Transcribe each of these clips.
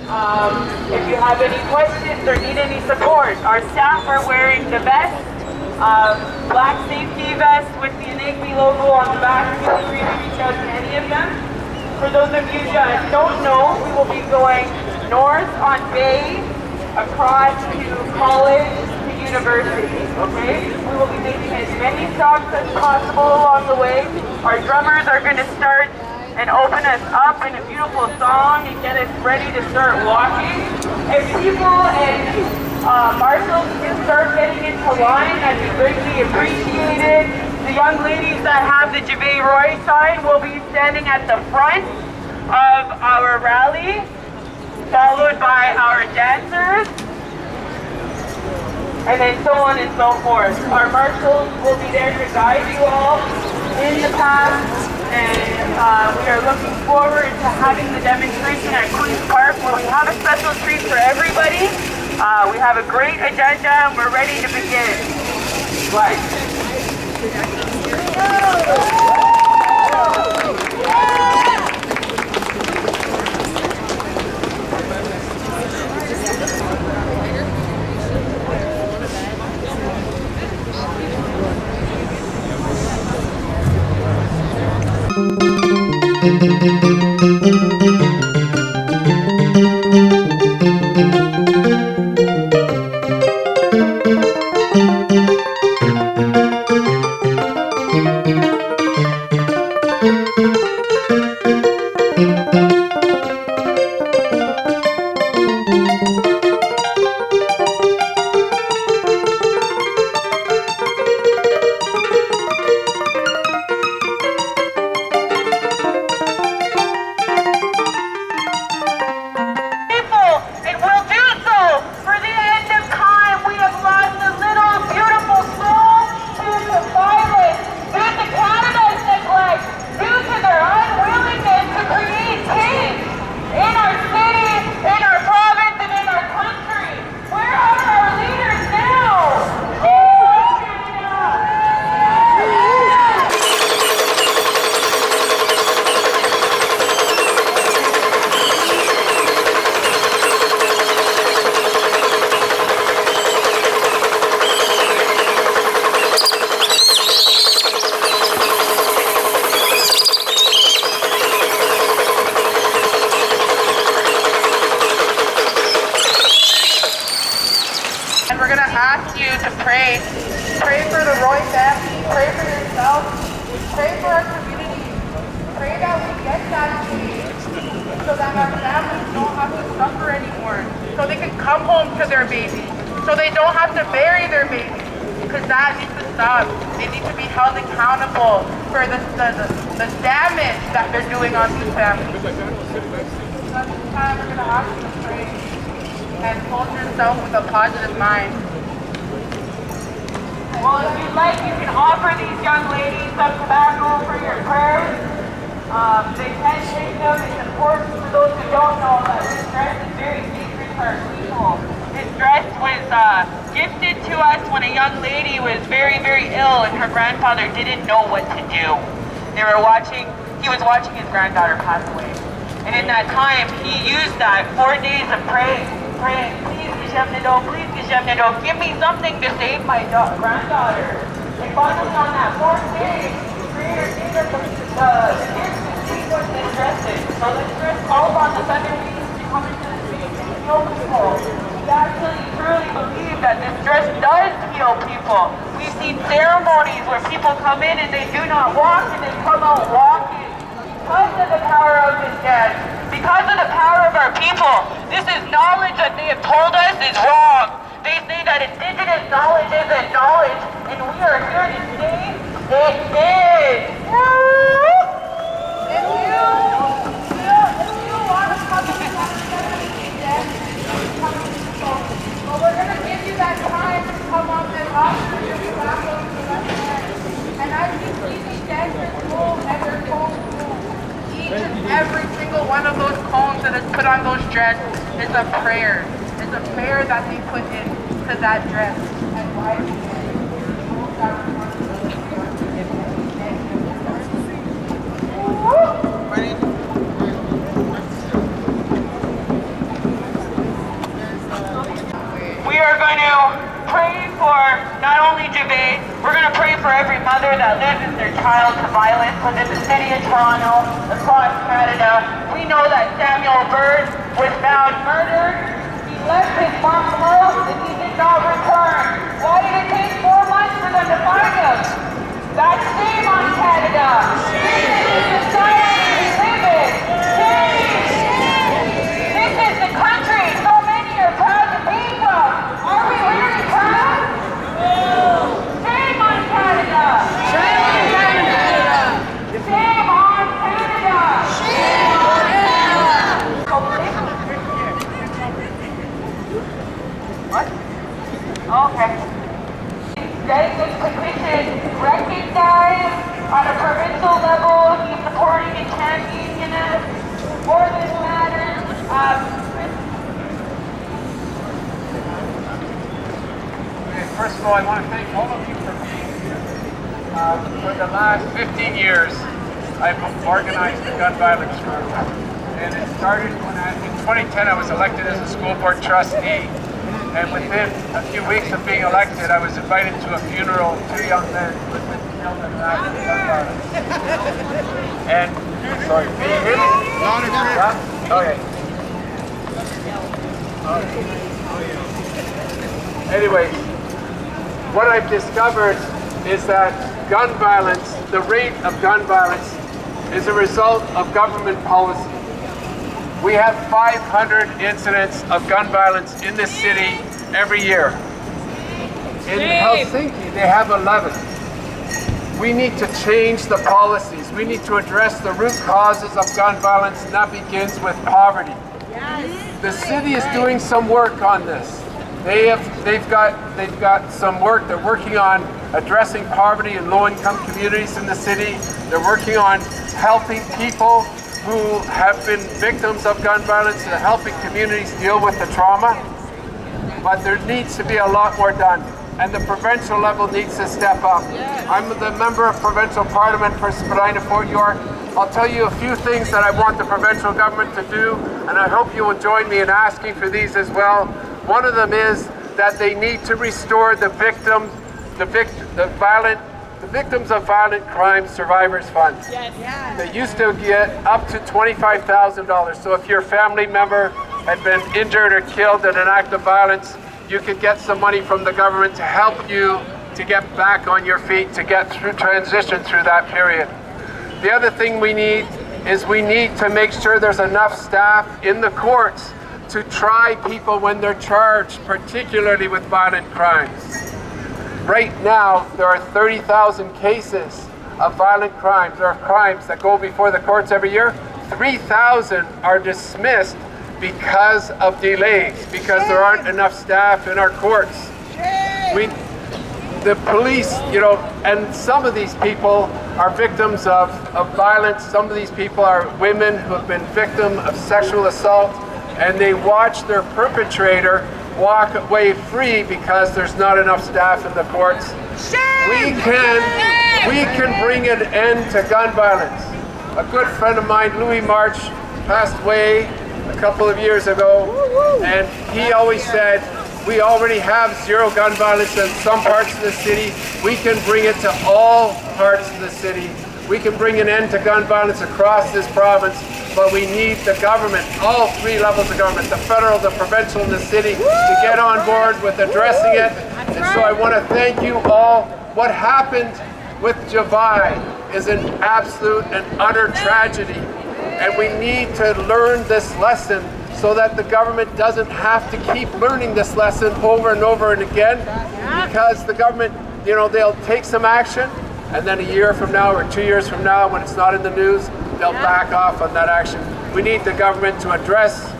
If you have any questions or need any support, our staff are wearing the vest, black safety vest with the ENAGB logo on the back. Feel free to reach out to any of them. For those of you that don't know, we will be going north on Bay, across to college, to university, okay? We will be making as many stops as possible along the way. Our drummers are going to start and open us up in a beautiful song and get us ready to start walking. If people and marshals can start getting into line, that'd be greatly appreciated. The young ladies that have the Jave Roy sign will be standing at the front of our rally, followed by our dancers, and then so on and so forth. Our marshals will be there to guide you all in the path, and we are looking forward to having the demonstration at Queen's Park, where we have a special treat for everybody. We have a great agenda and we're ready to begin. Right. And we're going to ask you to pray. Pray for the Roy family. Pray for yourself. Pray for our community. Pray that we get that change so that our families don't have to suffer anymore. So they can come home to their babies. So they don't have to bury their babies. Because that needs to stop. They need to be held accountable for the damage that they're doing on these families. So at this time, we're going to ask you to pray and hold yourself with a positive mind. Well, if you'd like, you can offer these young ladies some tobacco for your prayers. They can take them. It's important for those who don't know that this dress is very sacred for our people. This dress was gifted to us when a young lady was very, very ill and her grandfather didn't know what to do. He was watching his granddaughter pass away. And in that time, he used that 4 days of praying, please, give me something to save my granddaughter. And finally on that 4th day, the Creator gave us the gift to see what this dress is. So this dress calls on the 7 days to come into the streets and heal people. We actually truly believe that this dress does heal people. We've seen ceremonies where people come in and they do not walk and they come out walking. Because of the power of this dance, because of the power of our people, this is knowledge that they have told us is wrong. They say that indigenous knowledge isn't knowledge, and we are here to say it is. If you want to come to dance, well, we're going to give you that time to come up and offer your tobacco to the left hand. And as you see these dancers move and their cones move, each and every single one of those cones that is put on those dress is a prayer. It's a prayer that they put into that dress. And why we going to pray for not only Javaid, we're going to pray for every mother that loses their child to violence within the city of Toronto, across Canada. We know that Samuel Bird was found murdered. He left his mom's house and he did not return. Why did it take 4 months for them to find him? That's shame on Canada. This is the society we live in. Shame. This is the country so many are proud to be from. Are we really proud? Shame on Canada. Shame on Canada. Shame on Canada. Shame on Canada. What? Okay. Getting this petition recognized on a provincial level. He's supporting and championing it for this matter. First of all, I want to thank all of you for being here. For the last 15 years, I've organized the gun violence group. And it started when in 2010 I was elected as a school board trustee. And within a few weeks of being elected, I was invited to a funeral of 2 young men who had been killed in an act of gun violence. And, sorry, can you hear me? Okay. Anyways, what I've discovered is that gun violence, the rate of gun violence, is a result of government policy. We have 500 incidents of gun violence in this city every year. In Helsinki, they have 11. We need to change the policies. We need to address the root causes of gun violence, and that begins with poverty. Yes. The city is doing some work on this. They've got some work. They're working on addressing poverty in low-income communities in the city. They're working on helping people who have been victims of gun violence and helping communities deal with the trauma. But there needs to be a lot more done, and the provincial level needs to step up. Yes. I'm the member of provincial parliament for Spadina Fort York. I'll tell you a few things that I want the provincial government to do, and I hope you will join me in asking for these as well. One of them is that they need to restore the victims of violent crime survivors fund. Yes. Yes. They used to get up to $25,000. So if your family member had been injured or killed in an act of violence, you could get some money from the government to help you to get back on your feet, to get through transition through that period. The other thing we need to make sure there's enough staff in the courts to try people when they're charged, particularly with violent crimes. Right now, there are 30,000 cases of violent crimes, or crimes that go before the courts every year. 3,000 are dismissed because of delays, because there aren't enough staff in our courts. The police, and some of these people are victims of violence. Some of these people are women who have been victims of sexual assault, and they watch their perpetrator walk away free because there's not enough staff in the courts. We can bring an end to gun violence. A good friend of mine, Louis March, passed away a couple of years ago, and he always said, we already have zero gun violence in some parts of the city. We can bring it to all parts of the city. We can bring an end to gun violence across this province, but we need the government, all 3 levels of government, the federal, the provincial, and the city, to get on board with addressing it. And so I want to thank you all. What happened with Javaid is an absolute and utter tragedy. And we need to learn this lesson so that the government doesn't have to keep learning this lesson over and over and again, because the government, they'll take some action, and then a year from now or 2 years from now, when it's not in the news, they'll back off on that action. We need the government to address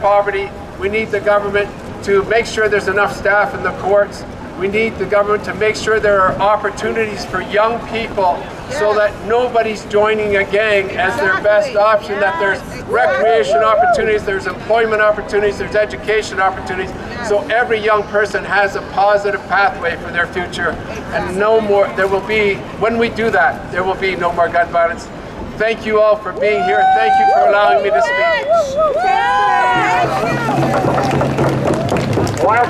poverty. We need the government to make sure there's enough staff in the courts. We need the government to make sure there are opportunities for young people so that nobody's joining a gang as their best option, that there's recreation opportunities, there's employment opportunities, there's education opportunities, so every young person has a positive pathway for their future. And no more, when we do that, there will be no more gun violence. Thank you all for being here. Thank you for allowing me to speak.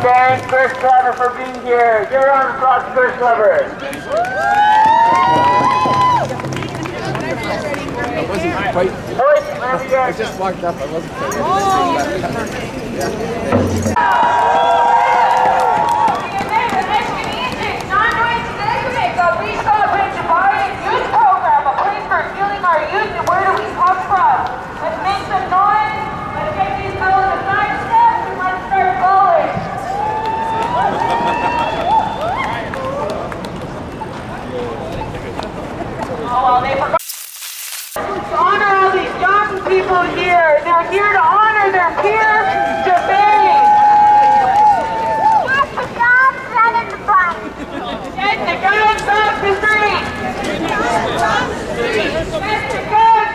thank Chris Clever for being here. Give a round of applause to Chris Clever. I wasn't quite. I just walked up. I wasn't quite. People here, they're here to honor their peer debate. Get the guns out of the bus. Get the guns off the street. Get the guns.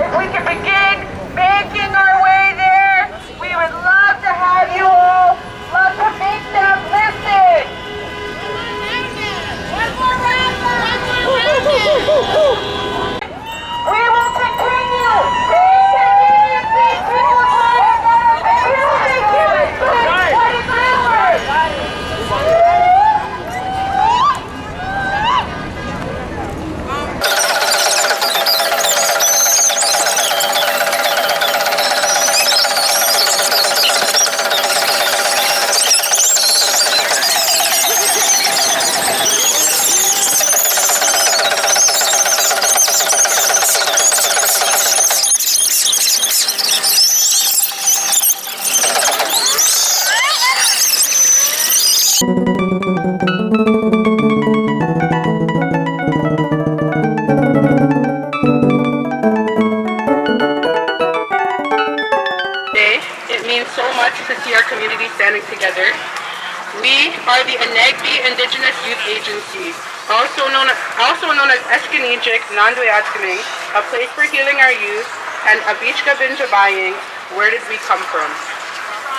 If we can begin making our way there, we would love to have you all, love to make them listen. We will continue. It means so much to see our community standing together. We are the ENAGB Indigenous Youth Agency, also known as Eskinijik Nanduyatkaming, a place for healing our youth, and Abichka Binjabaying, where did we come from?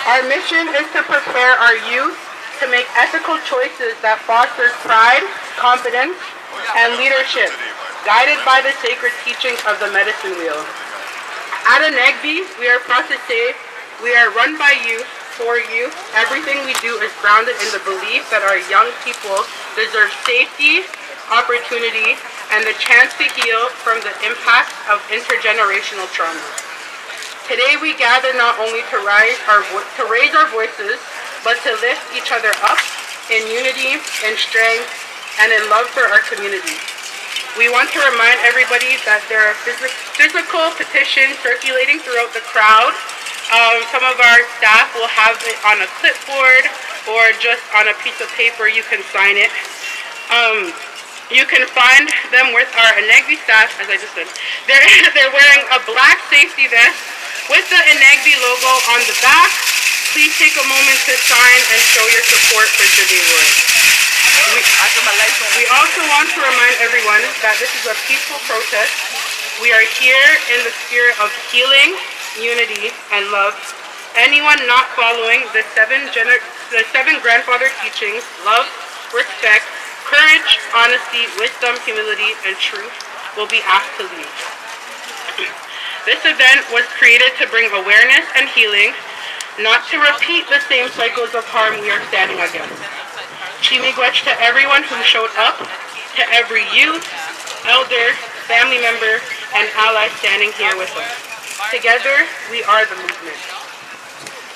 Our mission is to prepare our youth to make ethical choices that foster pride, confidence, and leadership, guided by the sacred teachings of the medicine wheel. At ENAGB, we are proud to say we are run by youth, for youth. Everything we do is grounded in the belief that our young people deserve safety, opportunity, and the chance to heal from the impact of intergenerational trauma. Today we gather not only to raise our voices, but to lift each other up in unity, in strength, and in love for our community. We want to remind everybody that there are physical petitions circulating throughout the crowd. Some of our staff will have it on a clipboard or just on a piece of paper. You can sign it. You can find them with our ENAGB staff, as I just said. They're wearing a black safety vest with the ENAGB logo on the back. Please take a moment to sign and show your support for Jimmy Wood. We also want to remind everyone that this is a peaceful protest. We are here in the spirit of healing, unity, and love. Anyone not following the seven grandfather teachings, love, respect, courage, honesty, wisdom, humility, and truth, will be asked to leave. This event was created to bring awareness and healing, not to repeat the same cycles of harm we are standing against. Chimigwech to everyone who showed up, to every youth, elder, family member, and ally standing here with us. Together, we are the movement.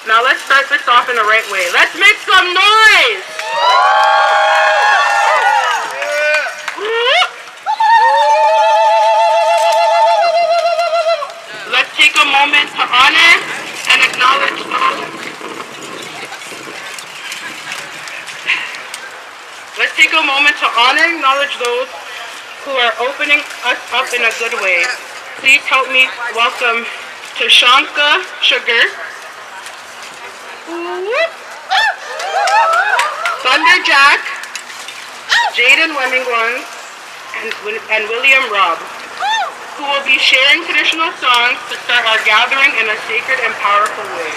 Now let's start this off in the right way. Let's make some noise! Let's take a moment moment to honor and acknowledge those. Let's take a moment to honor and acknowledge those who are opening us up in a good way. Please help me welcome Tashanka Sugar, Thunder Jack, Jaden Wemmingwan, and William Robb, who will be sharing traditional songs to start our gathering in a sacred and powerful way.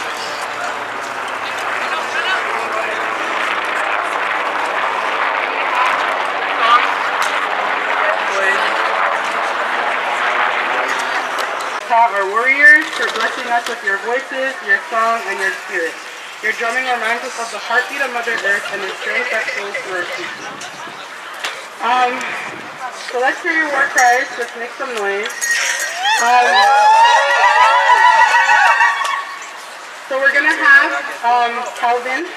Our warriors for blessing us with your voices, your song, and your spirit. Your drumming reminds us of the heartbeat of Mother Earth and the strength that flows through our feet. So let's hear your war cries. Let's make some noise. So we're gonna have Calvin,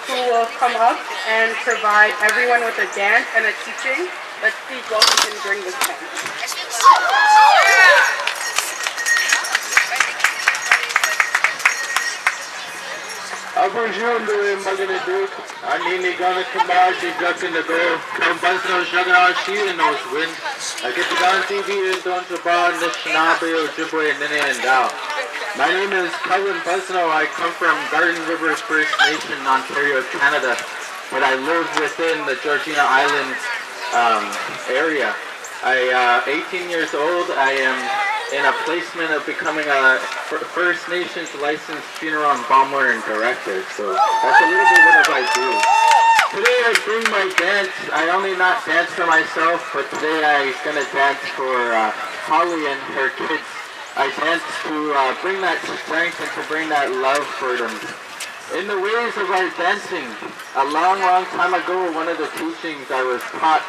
who will come up and provide everyone with a dance and a teaching. Let's see what we can bring this time. Abujundu Maganadu, Anini Gana Kamashi, Duck in the Bear, Ambassador Shagana, she knows wind. I get the Gun TV and don't about Nishinabe, Ojibwe, and Nene and Dow. My name is Calvin Busno. I come from Garden River First Nation, Ontario, Canada, but I live within the Georgina Island area. 18 years old. I am in a placement of becoming a First Nations licensed funeral embalmer and director. So that's a little bit what I do. Today I bring my dance. I only not dance for myself, but today I'm gonna dance for Holly and her kids. I dance to bring that strength and to bring that love for them. In the ways of our dancing, a long, long time ago, one of the teachings I was taught,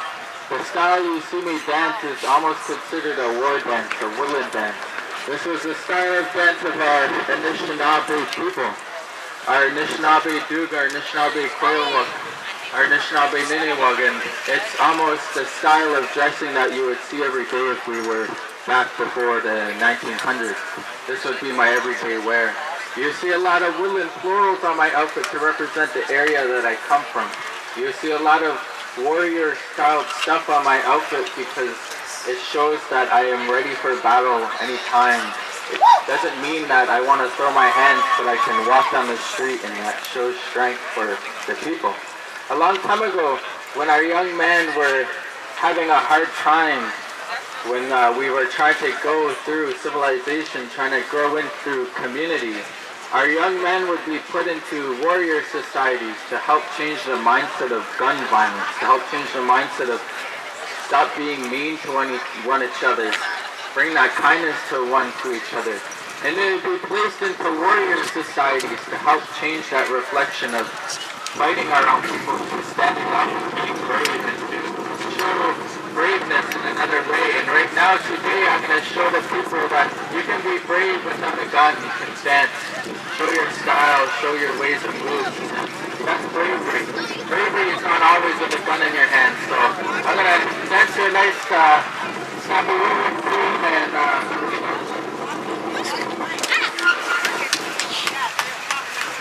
the style you see me dance is almost considered a war dance, a woodland dance. This was the style of dance of our Anishinaabe people. Our Anishinaabe Dug, our Anishinaabe Koyawak, our Anishinaabe Niniwag, and it's almost the style of dressing that you would see every day if we were back before the 1900s. This would be my everyday wear. You see a lot of woodland florals on my outfit to represent the area that I come from. You see a lot of warrior style stuff on my outfit because it shows that I am ready for battle anytime. It doesn't mean that I want to throw my hands, but I can walk down the street, and that shows strength for the people. A long time ago, when our young men were having a hard time, when we were trying to go through civilization, trying to grow in through community, our young men would be put into warrior societies to help change the mindset of gun violence, to help change the mindset of stop being mean to one each other, bring that kindness to each other. And they would be placed into warrior societies to help change that reflection of fighting our own people, to standing up and being brave and to show braveness in another way. And right now, today, I'm going to show the people that you can be brave without a gun, you can dance. Show your style, show your ways of moves. That's bravery. Bravery is not always with a gun in your hand. So I'm going to dance to a nice snappy woman tune and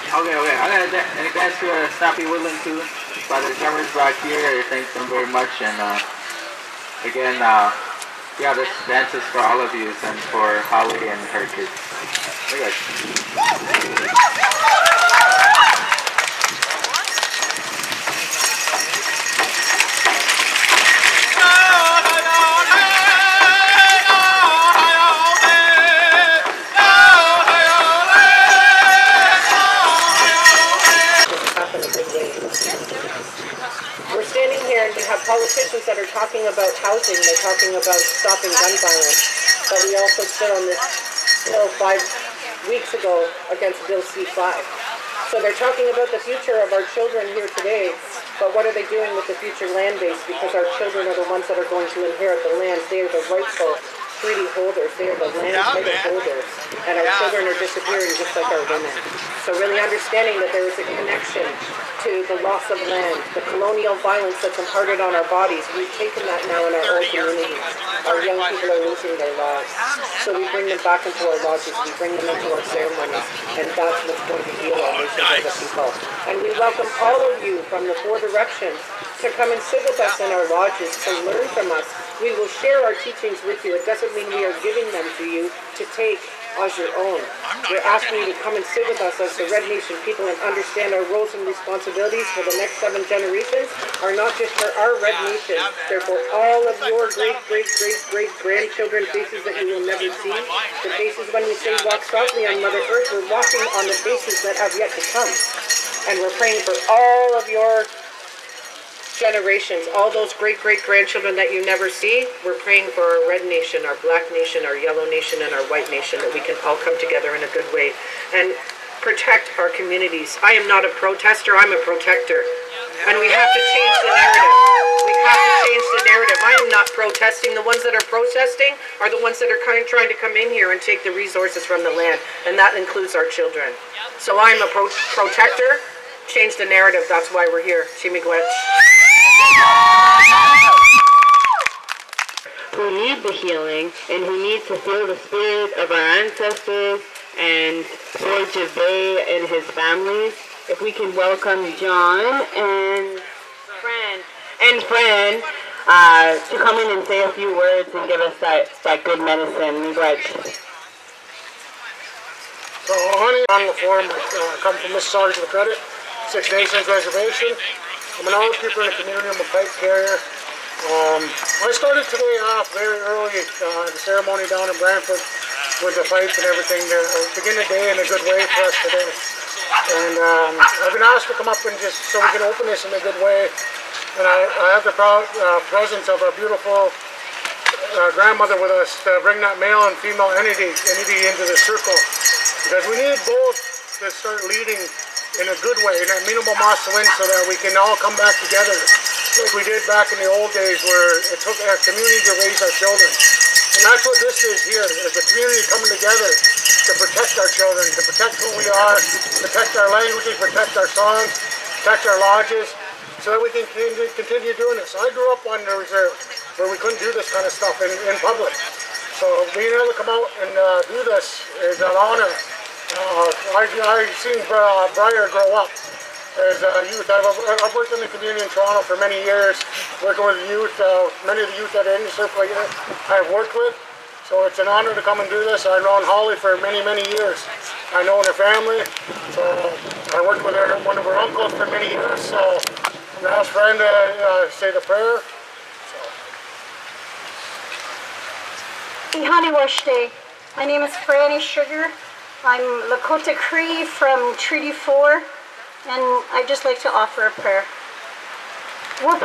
okay. I'm going to dance to a snappy woodland tune by the drummers back here. I thank them very much. And again, yeah, this dance is for all of you and for Holly and her kids. Look at We're standing here and we have politicians that are talking about housing, they're talking about stopping gun violence, but we also stood on this hill 5 weeks ago against Bill C-5. So they're talking about the future of our children here today, but what are they doing with the future land base? Because our children are the ones that are going to inherit the land. They are the rightful treaty holders. They are the land title holders. And our children are disappearing just like our women. So really understanding that there is a connection to the loss of land, the colonial violence that's imparted on our bodies. We've taken that now in our own communities. Our young people are losing their lives. So we bring them back into our lodges, we bring them into our ceremonies, and that's what's going to heal our nation as a people. And we welcome all of you from the four directions to come and sit with us in our lodges, to learn from us. We will share our teachings with you. It doesn't mean we are giving them to you to take as your own. We're asking you to come and sit with us as the Red Nation people and understand our roles and responsibilities for the next 7 generations are not just for our Red Nation, they're for all of your great-great-great-great-grandchildren, faces that you will never see. The faces, when we say walk softly on Mother Earth, we're walking on the faces that have yet to come. And we're praying for all of your generations, all those great-great-grandchildren that you never see. We're praying for our Red Nation, our Black Nation, our Yellow Nation, and our White Nation, that we can all come together in a good way and protect our communities. I am not a protester, I'm a protector. And we have to change the narrative. We have to change the narrative. I am not protesting. The ones that are protesting are the ones that are trying to come in here and take the resources from the land, and that includes our children. So I'm a protector. Change the narrative. That's why we're here. Chimigwech. Who need the healing and who need to feel the spirit of our ancestors and Lord Jave and his families. If we can welcome John and Fran to come in and say a few words and give us that good medicine. So, honey, on the forum, I come from Mississauga to the Credit, Six Nations Reservation. I'm an old people in the community. I'm a pipe carrier. I started today off very early, the ceremony down in Brantford with the pipes and everything to begin the day in a good way for us today. And I've been asked to come up and just so we can open this in a good way. And I have the proud presence of our beautiful grandmother with us to bring that male and female entity into the circle. Because we need both to start leading in a good way, in a minimal win, so that we can all come back together like we did back in the old days where it took our community to raise our children. And that's what this is here, is the community coming together to protect our children, to protect who we are, protect our languages, protect our songs, protect our lodges, so that we can continue doing this. I grew up on the reserve where we couldn't do this kind of stuff in public. So being able to come out and do this is an honor. I've seen Briar grow up as a youth. I've worked in the community in Toronto for many years, working with the youth. Many of the youth that are in the circle I've worked with. So it's an honor to come and do this. I've known Holly for many, many years. I know her family. So I worked with her, one of her uncles for many years. So I'm going to ask Fran to say the prayer. Ihani Washte. My name is Franny Sugar. I'm Lakota Cree from Treaty 4, and I'd just like to offer a prayer. I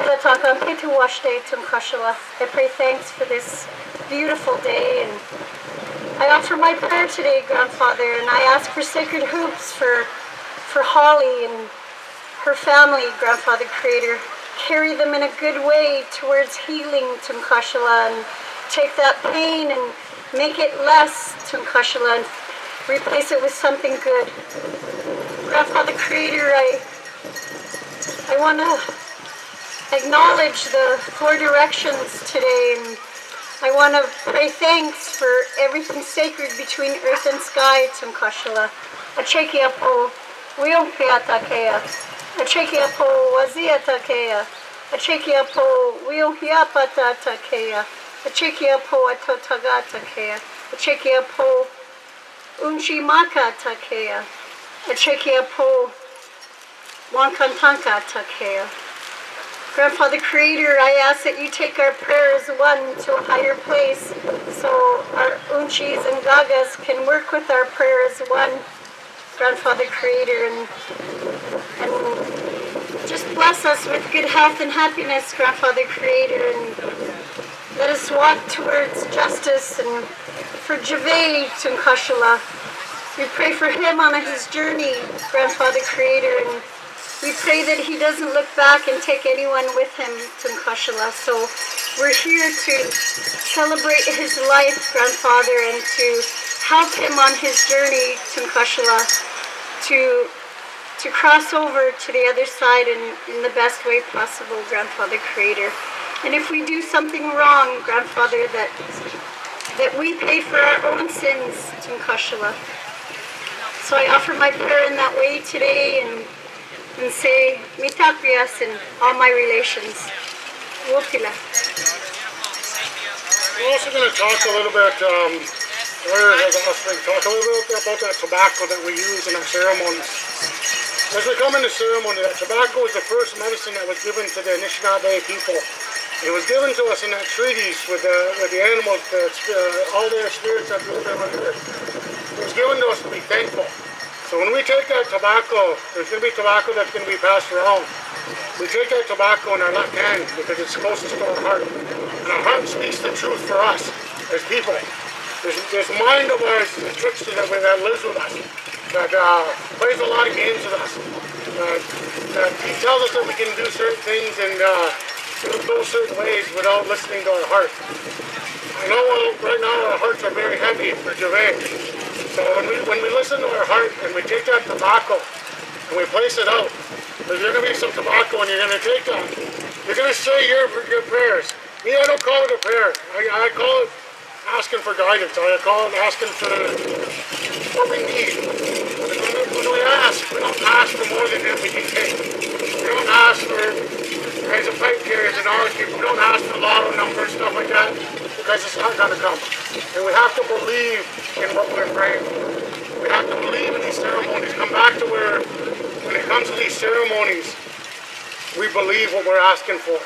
pray thanks for this beautiful day, and I offer my prayer today, Grandfather, and I ask for sacred hoops for Holly and her family, Grandfather Creator. Carry them in a good way towards healing, Tunkashala, and take that pain and make it less, Tunkashala, and replace it with something good. Grandfather Creator, I want to acknowledge the four directions today, and I want to pray thanks for everything sacred between earth and sky, Tunkashala. Achekiapo, Wiyompiatakea. Achekiapo, Waziatakea. Achekiapo, Wiyompiapatatakea. Achekiapo, Atotagatakea. Achekiapo, Unchimaka takea, Achekiapo, Wankantanka takea. Grandfather Creator, I ask that you take our prayers one to a higher place, so our Unchis and Gagas can work with our prayers one, Grandfather Creator, and just bless us with good health and happiness, Grandfather Creator, and let us walk towards justice and for Jave Tunkashala. We pray for him on his journey, Grandfather Creator, and we pray that he doesn't look back and take anyone with him, Tunkashala. So We're here to celebrate his life, grandfather, and to help him on his journey to Nkashila, to cross over to the other side in the best way possible, grandfather creator. And if we do something wrong, grandfather, that we pay for our own sins to Nkashila. So I offer my prayer in that way today and say, Mitakrias in all my relations. Wopila. We're also going to talk a little bit, Larry has asked me to talk a little bit about that tobacco that we use in our ceremonies. As we come into ceremony, that tobacco is the first medicine that was given to the Anishinaabe people. It was given to us in that treaties with the animals, all their spirits that live there. It was given to us to be thankful. So when we take that tobacco, there's going to be tobacco that's going to be passed around. We take that tobacco in our left hand because it's closest to our heart. And our heart speaks the truth for us as people. There's a mind of ours, a trickster that lives with us, that plays a lot of games with us. That he tells us that we can do certain things and go certain ways without listening to our heart. I know right now our hearts are very heavy for Javed. So when we listen to our heart and we take that tobacco and we place it out, there's going to be some tobacco and you're going to take that. You're going to say your prayers. Me, I don't call it a prayer. I call it asking for guidance. I call it asking for what we need. When we ask, we don't ask for more than we can take. We don't ask for kinds of pipe carriers and all people. We don't ask for lotto numbers, stuff like that, because it's not going to come. And we have to believe in what we're praying for. We have to believe in these ceremonies. Come back to where, when it comes to these ceremonies, we believe what we're asking for.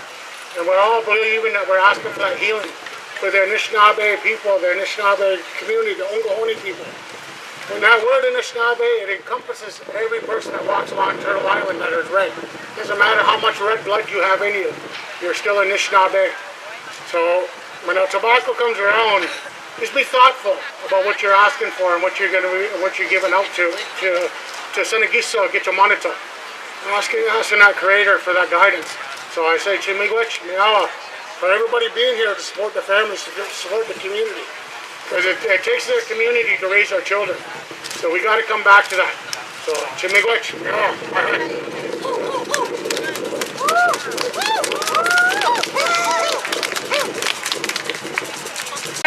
And we're all believing that we're asking for that healing for the Anishinaabe people, the Anishinaabe community, the Ongahoni people. When that word Anishinaabe, it encompasses every person that walks along Turtle Island that is red. It doesn't matter how much red blood you have in you, you're still Anishinaabe. So when our tobacco comes around, just be thoughtful about what you're asking for and what you're giving out to Senegiso, Gitamonito. Asking that creator for that guidance. So I say, Chimigwech, Miawa, for everybody being here to support the families, to support the community. Because it takes the community to raise our children. So we got to come back to that. So, Chimigwech, Miawa.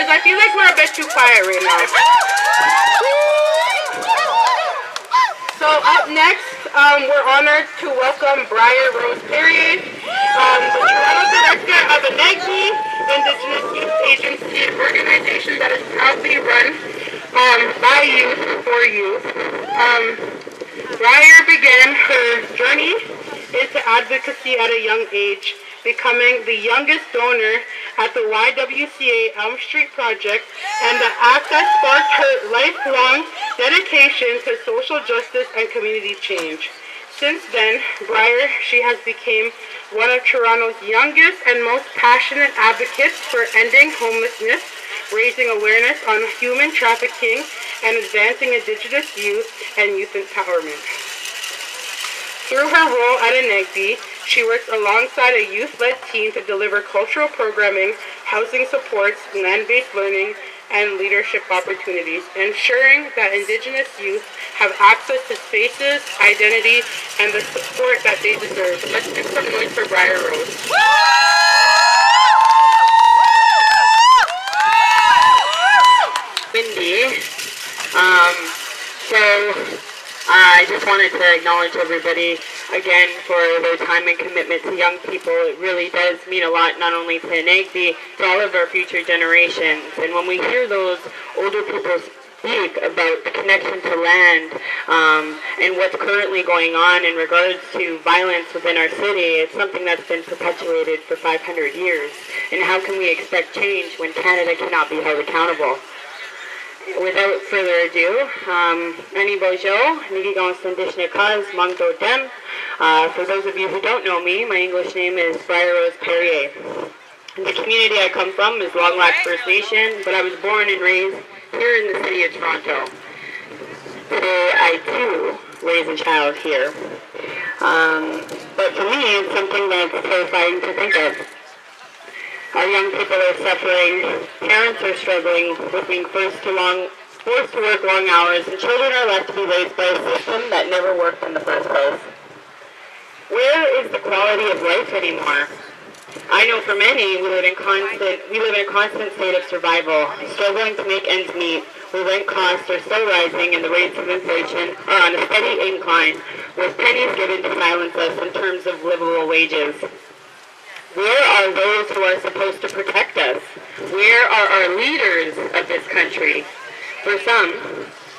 I feel like we're a bit too quiet right now. So up next, we're honored to welcome Briar Rose Perrier, the Toronto Director of ENAGB, Indigenous Youth Agency, an organization that is proudly run by youth for youth. Briar began her journey into advocacy at a young age, becoming the youngest donor at the YWCA Elm Street Project, and the act that sparked her lifelong dedication to social justice and community change. Since then, Briar, she has become one of Toronto's youngest and most passionate advocates for ending homelessness, raising awareness on human trafficking, and advancing Indigenous youth and youth empowerment. Through her role at ENAGB, she works alongside a youth-led team to deliver cultural programming, housing supports, land-based learning, and leadership opportunities, ensuring that Indigenous youth have access to spaces, identity, and the support that they deserve. Let's make some noise for Briar Rose. Windy. I just wanted to acknowledge everybody again for their time and commitment to young people. It really does mean a lot, not only to ENAGB, to all of our future generations. And when we hear those older people speak about the connection to land and what's currently going on in regards to violence within our city, it's something that's been perpetuated for 500 years. And how can we expect change when Canada cannot be held accountable? Without further ado, Ani Bojo, Nigigon Sandishna Kaz, Mangdo Dem. For those of you who don't know me, my English name is Briar Rose Perrier. The community I come from is Long Lac First Nation, but I was born and raised here in the city of Toronto. Today I too raise a child here. But for me, it's something that's terrifying to think of. Our young people are suffering, parents are struggling with being forced to work long hours, and children are left to be raised by a system that never worked in the first place. Where is the quality of life anymore? I know for many, we live in a constant state of survival, struggling to make ends meet, where rent costs are still rising and the rates of inflation are on a steady incline, with pennies given to silence us in terms of livable wages. Where are those who are supposed to protect us? Where are our leaders of this country? For some,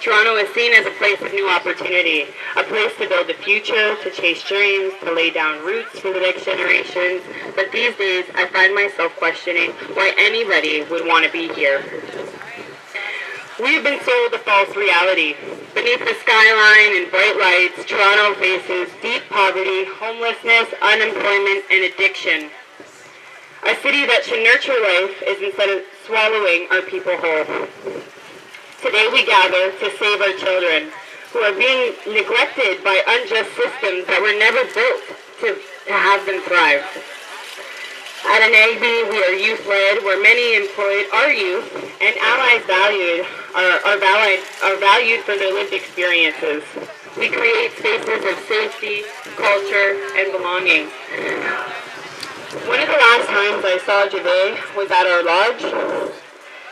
Toronto is seen as a place of new opportunity, a place to build a future, to chase dreams, to lay down roots for the next generations. But these days, I find myself questioning why anybody would want to be here. We have been sold a false reality. Beneath the skyline and bright lights, Toronto faces deep poverty, homelessness, unemployment, and addiction. A city that should nurture life is instead of swallowing our people whole. Today we gather to save our children, who are being neglected by unjust systems that were never built to have them thrive. At ENAGB, we are youth-led, where many employed are youth, and allies are valued for their lived experiences. We create spaces of safety, culture, and belonging. One of the last times I saw Jave was at our lodge.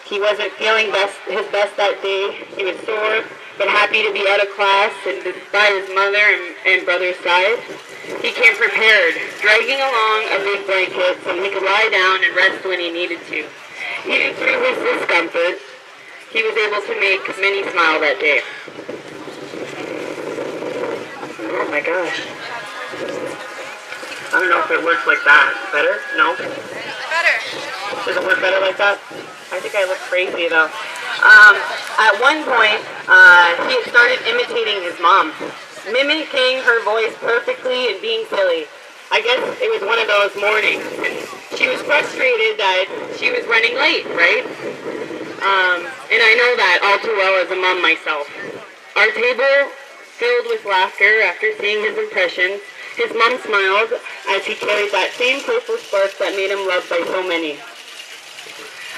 He wasn't feeling his best that day. He was sore, but happy to be out of class and by his mother and brother's side. He came prepared, dragging along a big blanket so he could lie down and rest when he needed to. Even through his discomfort, he was able to make many smile that day. Oh my gosh. I don't know if it works like that. Better? No? Better. Does it work better like that? I think I look crazy though. At one point, he had started imitating his mom, mimicking her voice perfectly and being silly. I guess it was one of those mornings. She was frustrated that she was running late, right? And I know that all too well as a mom myself. Our table filled with laughter after seeing his impressions. His mom smiled as he carried that same playful spark that made him loved by so many.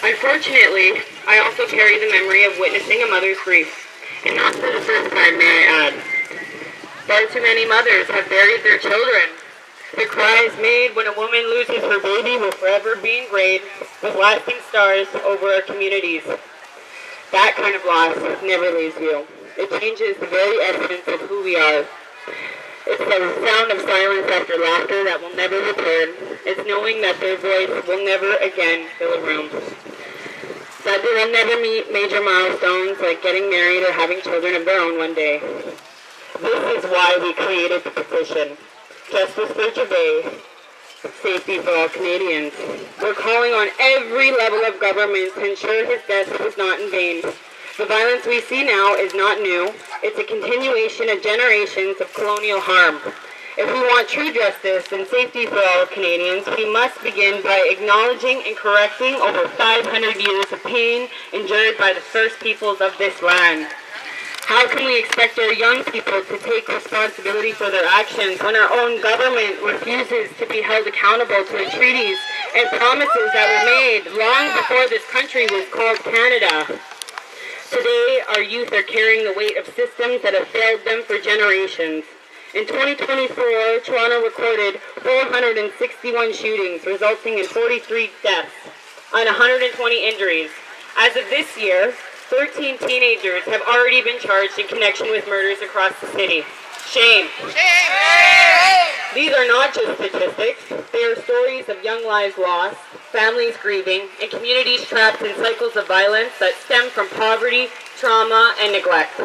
Unfortunately, I also carry the memory of witnessing a mother's grief, and not for the first time, may I add. Far too many mothers have buried their children. The cries made when a woman loses her baby will forever be engraved with lasting scars over our communities. That kind of loss never leaves you. It changes the very essence of who we are. It's the sound of silence after laughter that will never return. It's knowing that their voice will never again fill a room. That they will never meet major milestones like getting married or having children of their own one day. This is why we created the petition. Justice for Jave, safety for all Canadians. We're calling on every level of government to ensure his death was not in vain. The violence we see now is not new. It's a continuation of generations of colonial harm. If we want true justice and safety for all Canadians, we must begin by acknowledging and correcting over 500 years of pain endured by the first peoples of this land. How can we expect our young people to take responsibility for their actions when our own government refuses to be held accountable to the treaties and promises that were made long before this country was called Canada? Today, our youth are carrying the weight of systems that have failed them for generations. In 2024, Toronto recorded 461 shootings, resulting in 43 deaths and 120 injuries. As of this year, 13 teenagers have already been charged in connection with murders across the city. Shame. Shame. These are not just statistics. They are stories of young lives lost, families grieving, and communities trapped in cycles of violence that stem from poverty, trauma, and neglect.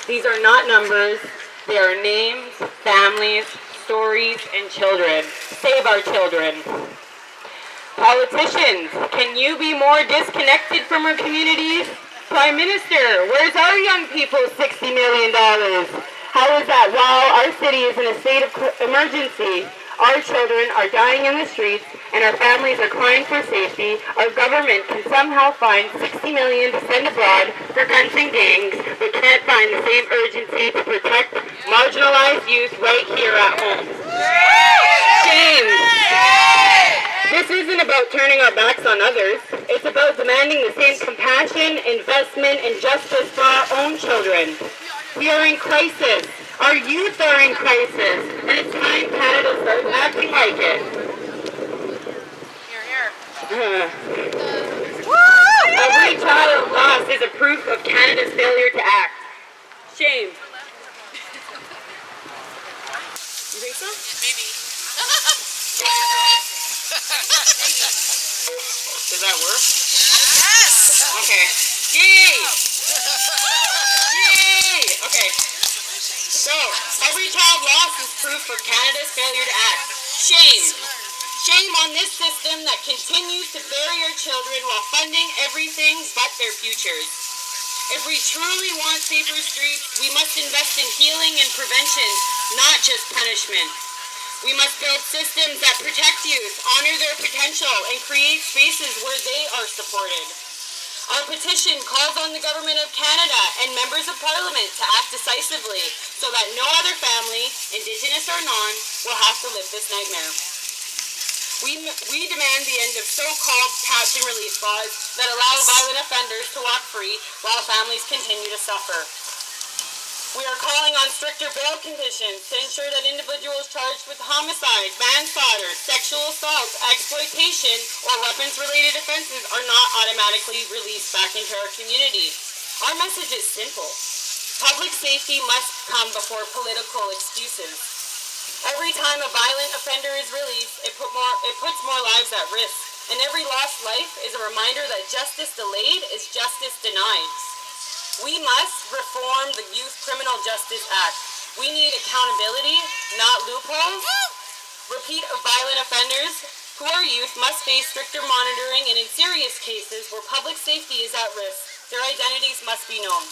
These are not numbers. They are names, families, stories, and children. Save our children. Politicians, can you be more disconnected from our communities? Prime Minister, where's our young people's $60 million? How is that while our city is in a state of emergency, our children are dying in the streets, and our families are crying for safety, our government can somehow find $60 million to send abroad for guns and gangs, but can't find the same urgency to protect marginalized youth right here at home? Shame! This isn't about turning our backs on others. It's about demanding the same compassion, investment, and justice for our own children. We are in crisis. Our youth are in crisis. And it's time Canada starts acting like it. Every child lost is a proof of Canada's failure to act. Shame. You think so? Maybe. Does that work? Yes! Okay. Yay! Yay! Okay. So, every child lost is proof of Canada's failure to act. Shame. Shame on this system that continues to bury our children while funding everything but their futures. If we truly want safer streets, we must invest in healing and prevention, not just punishment. We must build systems that protect youth, honor their potential, and create spaces where they are supported. Our petition calls on the Government of Canada and members of Parliament to act decisively so that no other family, Indigenous or non, will have to live this nightmare. We demand the end of so-called catch and release laws that allow violent offenders to walk free while families continue to suffer. We are calling on stricter bail conditions to ensure that individuals charged with homicide, manslaughter, sexual assault, exploitation, or weapons-related offenses are not automatically released back into our community. Our message is simple. Public safety must come before political excuses. Every time a violent offender is released, it puts more lives at risk. And every lost life is a reminder that justice delayed is justice denied. We must reform the Youth Criminal Justice Act. We need accountability, not loopholes. Repeat violent offenders who are youth must face stricter monitoring, and in serious cases where public safety is at risk, their identities must be known.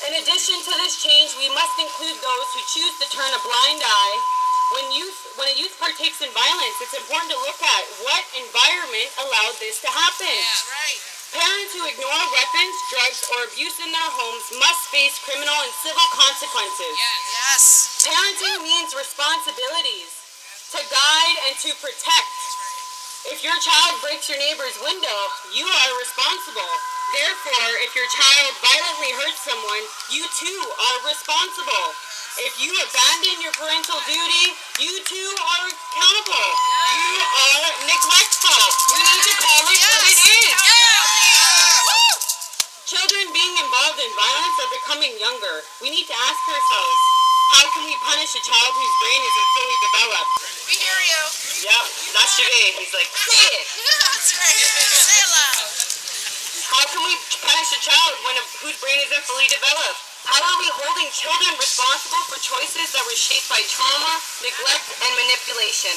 In addition to this change, we must include those who choose to turn a blind eye. When a youth partakes in violence, it's important to look at what environment allowed this to happen. Yeah, right. Parents who ignore weapons, drugs, or abuse in their homes must face criminal and civil consequences. Yes. Parenting means responsibilities to guide and to protect. If your child breaks your neighbor's window, you are responsible. Therefore, if your child violently hurts someone, you too are responsible. If you abandon your parental duty, you too are accountable. You are neglectful. We need to call it what it is. Children being involved in violence are becoming younger. We need to ask ourselves, how can we punish a child whose brain isn't fully developed? We hear you. Yep, that's Javay. He's like, say it. That's right. Say it loud. How can we punish a child whose brain isn't fully developed? How are we holding children responsible for choices that were shaped by trauma, neglect, and manipulation?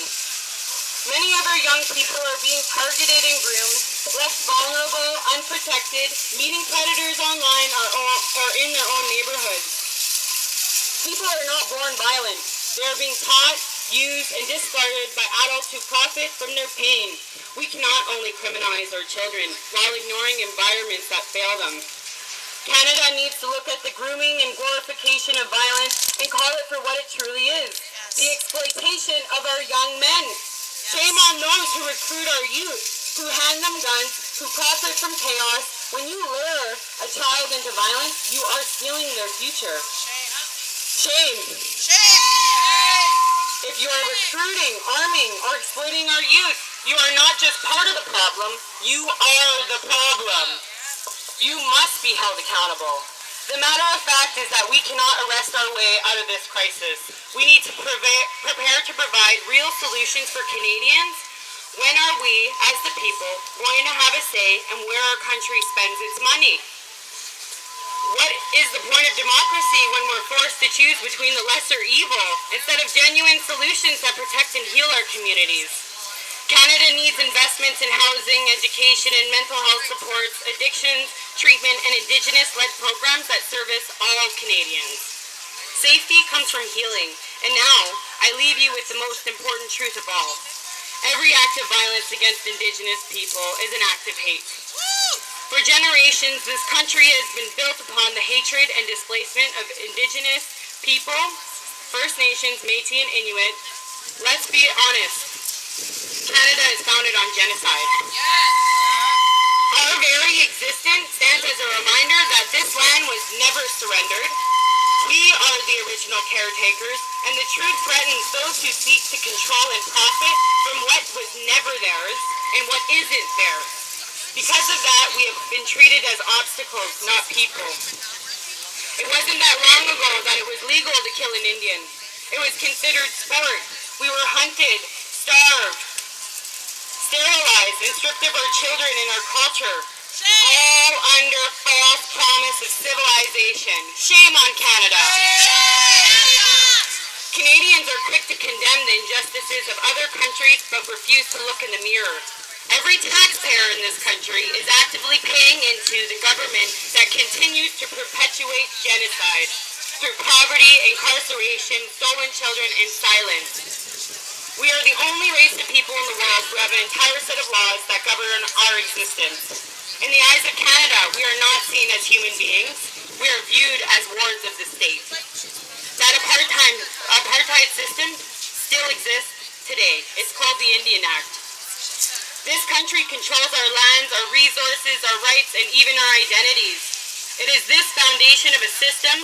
Many other young people are being targeted and groomed, left vulnerable, unprotected, meeting predators online or in their own neighborhoods. People are not born violent. They are being taught, used, and discarded by adults who profit from their pain. We cannot only criminalize our children while ignoring environments that fail them. Canada needs to look at the grooming and glorification of violence and call it for what it truly is. The exploitation of our young men. Shame on those who recruit our youth, who hand them guns, who profit from chaos. When you lure a child into violence, you are stealing their future. Shame. If you are recruiting, arming, or exploiting our youth, you are not just part of the problem, you are the problem. You must be held accountable. The matter of fact is that we cannot arrest our way out of this crisis. We need to prepare to provide real solutions for Canadians. When are we, as the people, going to have a say in where our country spends its money? What is the point of democracy when we're forced to choose between the lesser evil instead of genuine solutions that protect and heal our communities? Canada needs investments in housing, education, and mental health supports, addictions, treatment, and Indigenous-led programs that service all Canadians. Safety comes from healing, and now I leave you with the most important truth of all. Every act of violence against Indigenous people is an act of hate. For generations, this country has been built upon the hatred and displacement of Indigenous people, First Nations, Métis, and Inuit. Let's be honest. Canada is founded on genocide. Our very existence stands as a reminder that this land was never surrendered. We are the original caretakers, and the truth threatens those who seek to control and profit from what was never theirs and what isn't theirs. Because of that, we have been treated as obstacles, not people. It wasn't that long ago that it was legal to kill an Indian. It was considered sport. We were hunted, starved, sterilized, and stripped of our children and our culture. All under false promise of civilization. Shame on Canada. Canadians are quick to condemn the injustices of other countries but refuse to look in the mirror. Every taxpayer in this country is actively paying into the government that continues to perpetuate genocide through poverty, incarceration, stolen children, and silence. We are the only race of people in the world who have an entire set of laws that govern our existence. In the eyes of Canada, we are not seen as human beings. We are viewed as wards of the state. That apartheid system still exists today. It's called the Indian Act. This country controls our lands, our resources, our rights, and even our identities. It is this foundation of a system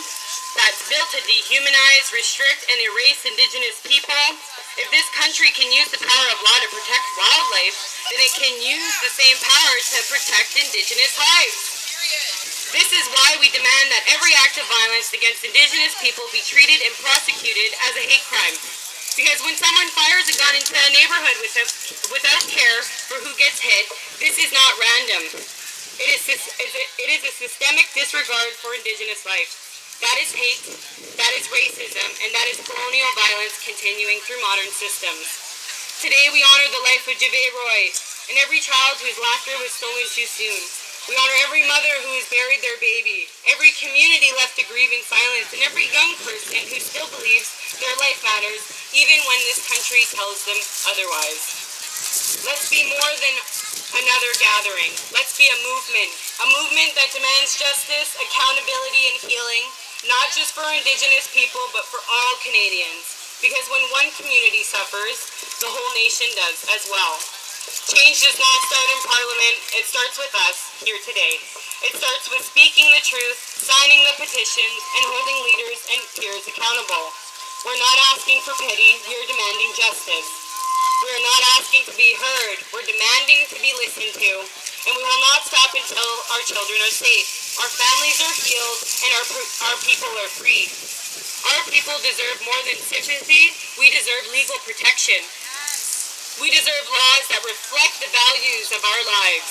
that's built to dehumanize, restrict, and erase Indigenous people. If this country can use the power of law to protect wildlife, then it can use the same power to protect Indigenous lives. This is why we demand that every act of violence against Indigenous people be treated and prosecuted as a hate crime. Because when someone fires a gun into a neighborhood without care for who gets hit, this is not random. It is a systemic disregard for Indigenous life. That is hate, that is racism, and that is colonial violence continuing through modern systems. Today we honor the life of Jave Roy and every child whose laughter was stolen too soon. We honor every mother who has buried their baby, every community left to grieve in silence, and every young person who still believes their life matters, even when this country tells them otherwise. Let's be more than another gathering. Let's be a movement that demands justice, accountability, and healing, not just for Indigenous people, but for all Canadians. Because when one community suffers, the whole nation does as well. Change does not start in Parliament, it starts with us here today. It starts with speaking the truth, signing the petitions, and holding leaders and peers accountable. We're not asking for pity, we are demanding justice. We are not asking to be heard, we're demanding to be listened to, and we will not stop until our children are safe, our families are healed, and our people are free. Our people deserve more than sympathy, we deserve legal protection. We deserve laws that reflect the values of our lives.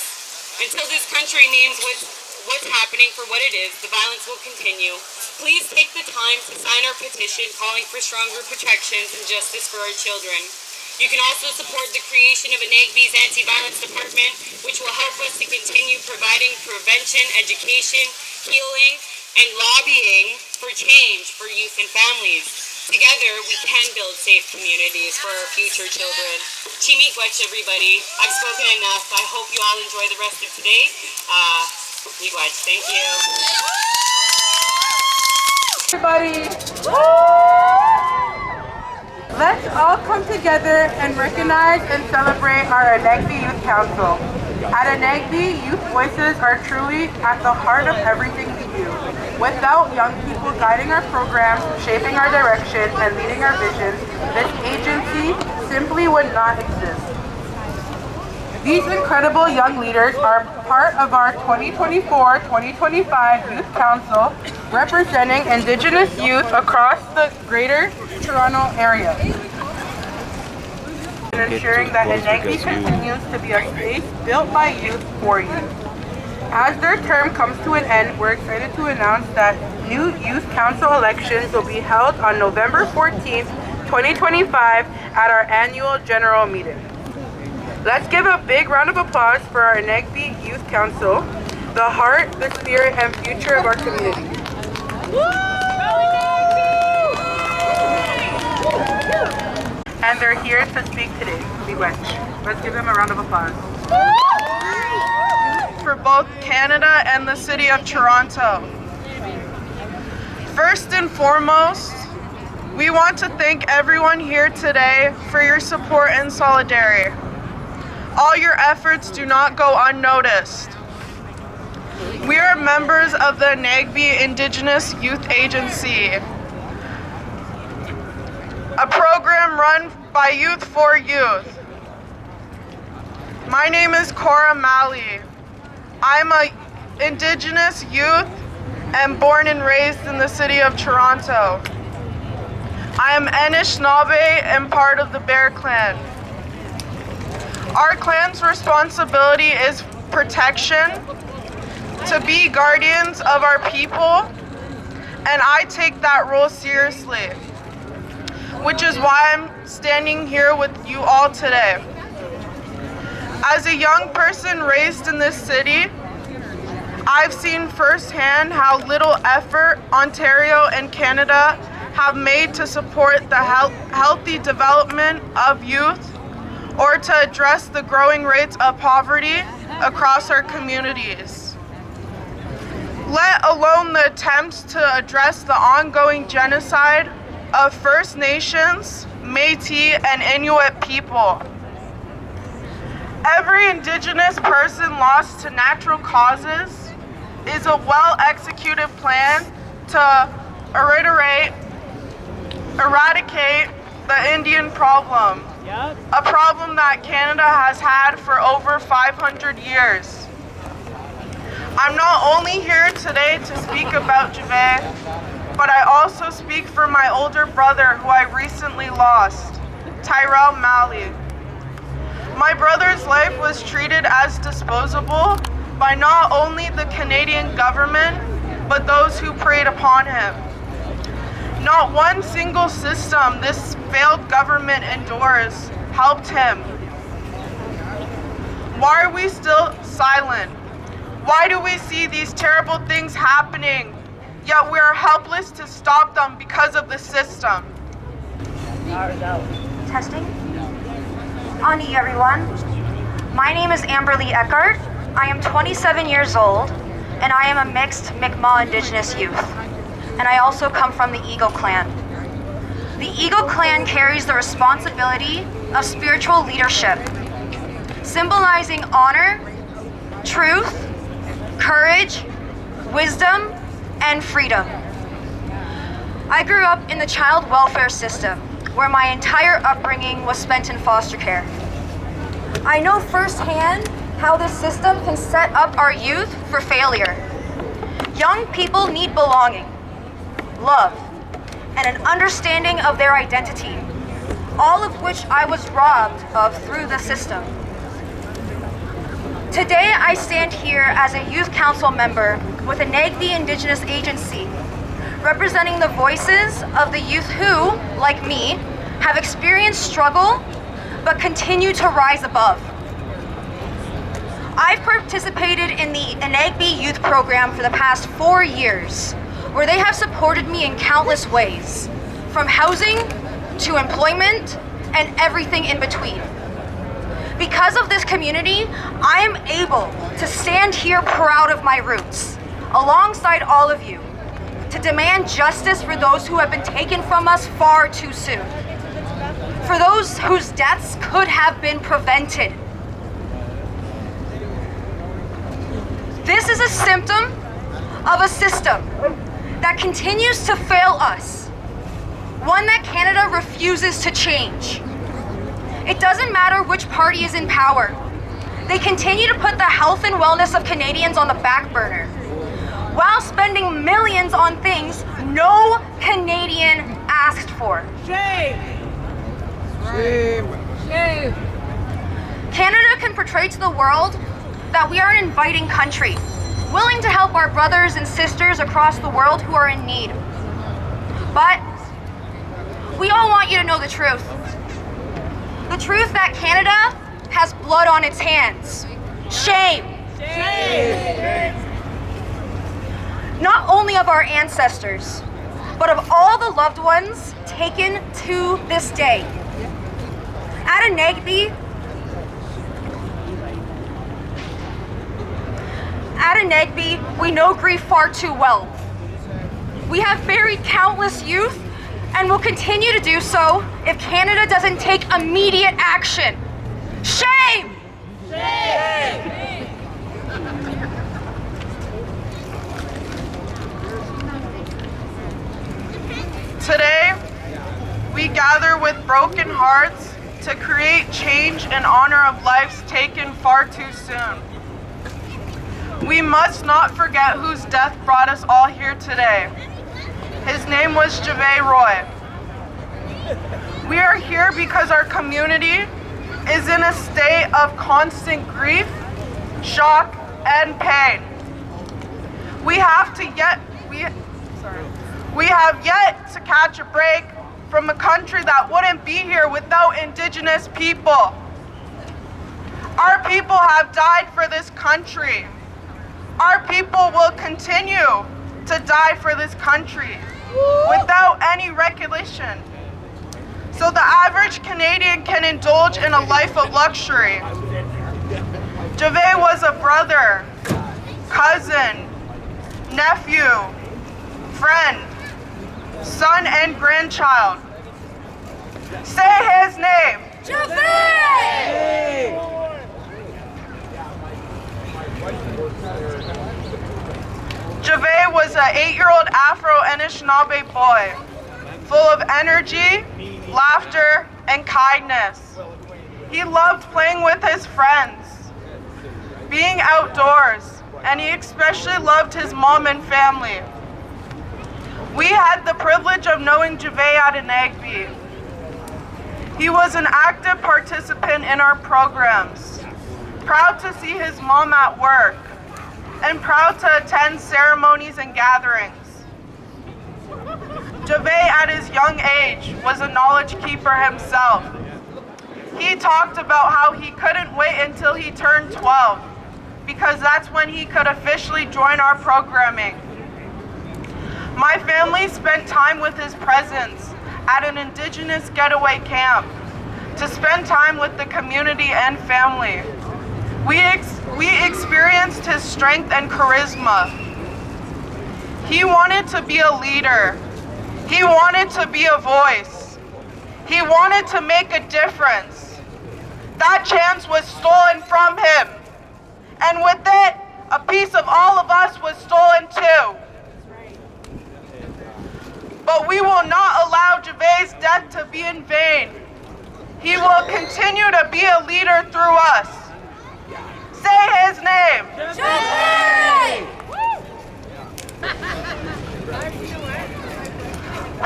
Until this country names what's happening for what it is, the violence will continue. Please take the time to sign our petition calling for stronger protections and justice for our children. You can also support the creation of ENAGB's Anti-Violence Department, which will help us to continue providing prevention, education, healing, and lobbying for change for youth and families. Together, we can build safe communities for our future children. Miigwech, everybody. I've spoken enough. I hope you all enjoy the rest of today. Miigwech, thank you. Everybody, let's all come together and recognize and celebrate our ENAGB Youth Council. At ENAGB, youth voices are truly at the heart of everything we do. Without young people guiding our programs, shaping our direction, and leading our vision, this agency simply would not exist. These incredible young leaders are part of our 2024-2025 Youth Council, representing Indigenous youth across the Greater Toronto Area, and ensuring that ENAGB continues to be a space built by youth for youth. As their term comes to an end, we're excited to announce that new Youth Council elections will be held on November 14th, 2025 at our annual general meeting. Let's give a big round of applause for our ENAGB Youth Council, the heart, the spirit, and future of our community. And they're here to speak today. Miigwech. Let's give them a round of applause. For both Canada and the City of Toronto. First and foremost, We want to thank everyone here today for your support and solidarity. All your efforts do not go unnoticed. We are members of the ENAGB Indigenous Youth Agency, a program run by Youth for Youth. My name is Cora Malley. I'm an Indigenous youth and born and raised in the city of Toronto. I am Anishinaabe and part of the Bear Clan. Our clan's responsibility is protection, to be guardians of our people, and I take that role seriously, which is why I'm standing here with you all today. As a young person raised in this city, I've seen firsthand how little effort Ontario and Canada have made to support the healthy development of youth or to address the growing rates of poverty across our communities. Let alone the attempts to address the ongoing genocide of First Nations, Métis, and Inuit people. Every Indigenous person lost to natural causes is a well-executed plan to eradicate the Indian problem, a problem that Canada has had for over 500 years. I'm not only here today to speak about Jive, but I also speak for my older brother who I recently lost, Tyrell Malley. My brother's life was treated as disposable by not only the Canadian government, but those who preyed upon him. Not one single system this failed government endures helped him. Why are we still silent? Why do we see these terrible things happening, yet we are helpless to stop them because of the system? Testing. On to everyone. My name is Amberly Eckhart. I am 27 years old, and I am a mixed Mi'kmaq Indigenous youth. And I also come from the Eagle Clan. The Eagle Clan carries the responsibility of spiritual leadership, symbolizing honor, truth, courage, wisdom, and freedom. I grew up in the child welfare system, where my entire upbringing was spent in foster care. I know firsthand how this system can set up our youth for failure. Young people need belonging, love, and an understanding of their identity, all of which I was robbed of through the system. Today, I stand here as a youth council member with ENAGB Indigenous Agency, representing the voices of the youth who, like me, have experienced struggle but continue to rise above. I've participated in the ENAGB youth program for the past 4 years, where they have supported me in countless ways, from housing to employment and everything in between. Because of this community, I am able to stand here proud of my roots, alongside all of you, to demand justice for those who have been taken from us far too soon, for those whose deaths could have been prevented. This is a symptom of a system that continues to fail us, one that Canada refuses to change. It doesn't matter which party is in power. They continue to put the health and wellness of Canadians on the back burner, while spending millions on things no Canadian asked for. Shame! Shame! Shame! Canada can portray to the world that we are an inviting country, willing to help our brothers and sisters across the world who are in need. But we all want you to know the truth. The truth that Canada has blood on its hands. Shame! Shame! Not only of our ancestors, but of all the loved ones taken to this day. At ENAGB, we know grief far too well. We have buried countless youth and will continue to do so if Canada doesn't take immediate action. Shame! Shame! Today, we gather with broken hearts to create change in honor of lives taken far too soon. We must not forget whose death brought us all here today. His name was Javay Roy. We are here because our community is in a state of constant grief, shock, and pain. We have yet to catch a break from a country that wouldn't be here without Indigenous people. Our people have died for this country. Our people will continue to die for this country without any recognition. So the average Canadian can indulge in a life of luxury. Javay was a brother, cousin, nephew, friend, son and grandchild. Say his name. Javay! Javay was an 8-year-old Afro-Anishinaabe boy, full of energy, laughter, and kindness. He loved playing with his friends, being outdoors, and he especially loved his mom and family. We had the privilege of knowing Javay at ENAGB. He was an active participant in our programs, proud to see his mom at work, and proud to attend ceremonies and gatherings. Javay, at his young age, was a knowledge keeper himself. He talked about how he couldn't wait until he turned 12, because that's when he could officially join our programming. My family spent time with his presence at an Indigenous getaway camp to spend time with the community and family. We experienced his strength and charisma. He wanted to be a leader. He wanted to be a voice. He wanted to make a difference. That chance was stolen from him. And with it, a piece of all of us was stolen too. But we will not allow Javay's death to be in vain. He will continue to be a leader through us. Say his name. Javay!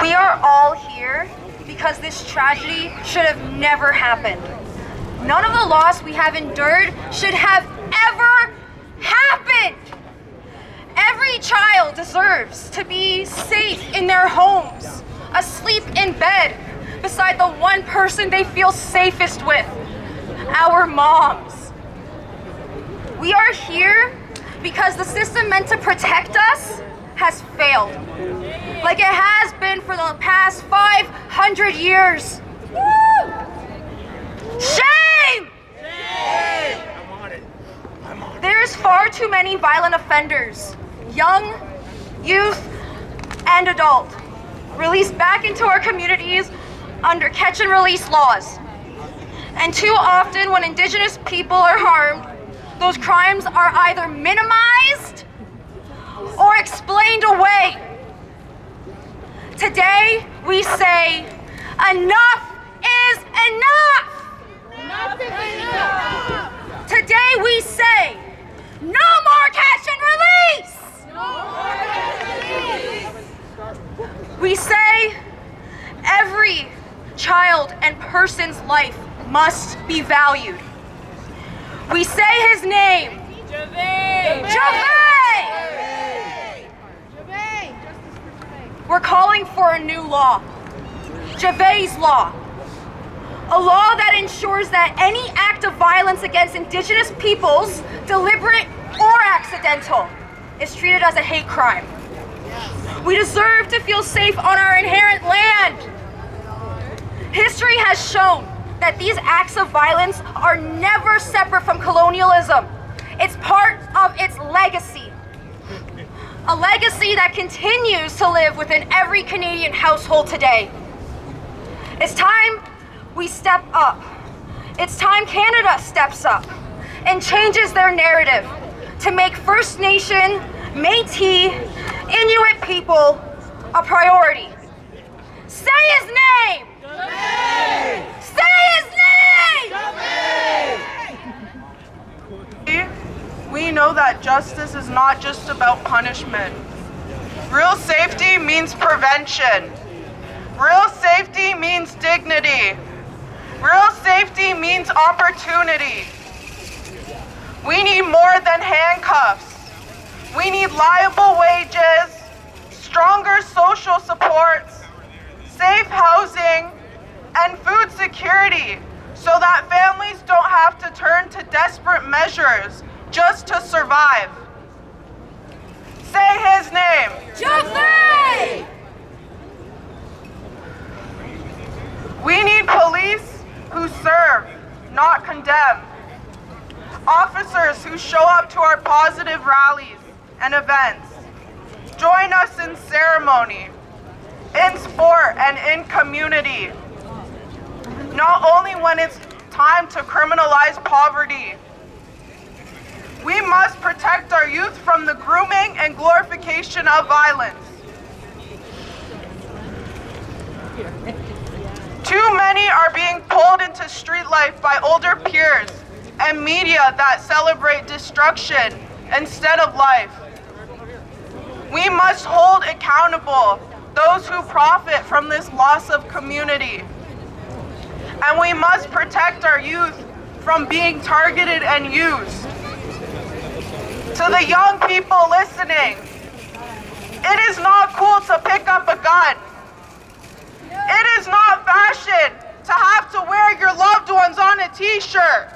We are all here because this tragedy should have never happened. None of the loss we have endured should have ever happened. Every child deserves to be safe in their homes, asleep in bed, beside the one person they feel safest with, our moms. We are here because the system meant to protect us has failed, like it has been for the past 500 years. Woo! Shame! Shame! There's far too many violent offenders, young, youth, and adult, released back into our communities under catch and release laws. And too often when Indigenous people are harmed, those crimes are either minimized or explained away. Today, we say, enough is enough! Enough is enough! Today, we say, no more catch and release! No more catch and release! We say, every child and person's life must be valued. We say his name. Javay! Javay! Javay! We're calling for a new law. Javay's law. A law that ensures that any act of violence against Indigenous peoples, deliberate or accidental, is treated as a hate crime. We deserve to feel safe on our inherent land. History has shown that these acts of violence are never separate from colonialism. It's part of its legacy. A legacy that continues to live within every Canadian household today. It's time we step up. It's time Canada steps up and changes their narrative to make First Nation, Métis, Inuit people a priority. Say his name! Say his name! We know that justice is not just about punishment. Real safety means prevention. Real safety means dignity. Real safety means opportunity. We need more than handcuffs. We need liable wages, stronger social supports, safe housing, and food security so that families don't have to turn to desperate measures just to survive. Say his name. Jeffrey! We need police who serve, not condemn. Officers who show up to our positive rallies and events. Join us in ceremony, in sport, and in community. Not only when it's time to criminalize poverty. We must protect our youth from the grooming and glorification of violence. Too many are being pulled into street life by older peers and media that celebrate destruction instead of life. We must hold accountable those who profit from this loss of community. And we must protect our youth from being targeted and used. To the young people listening, it is not cool to pick up a gun. It is not fashion to have to wear your loved ones on a t-shirt.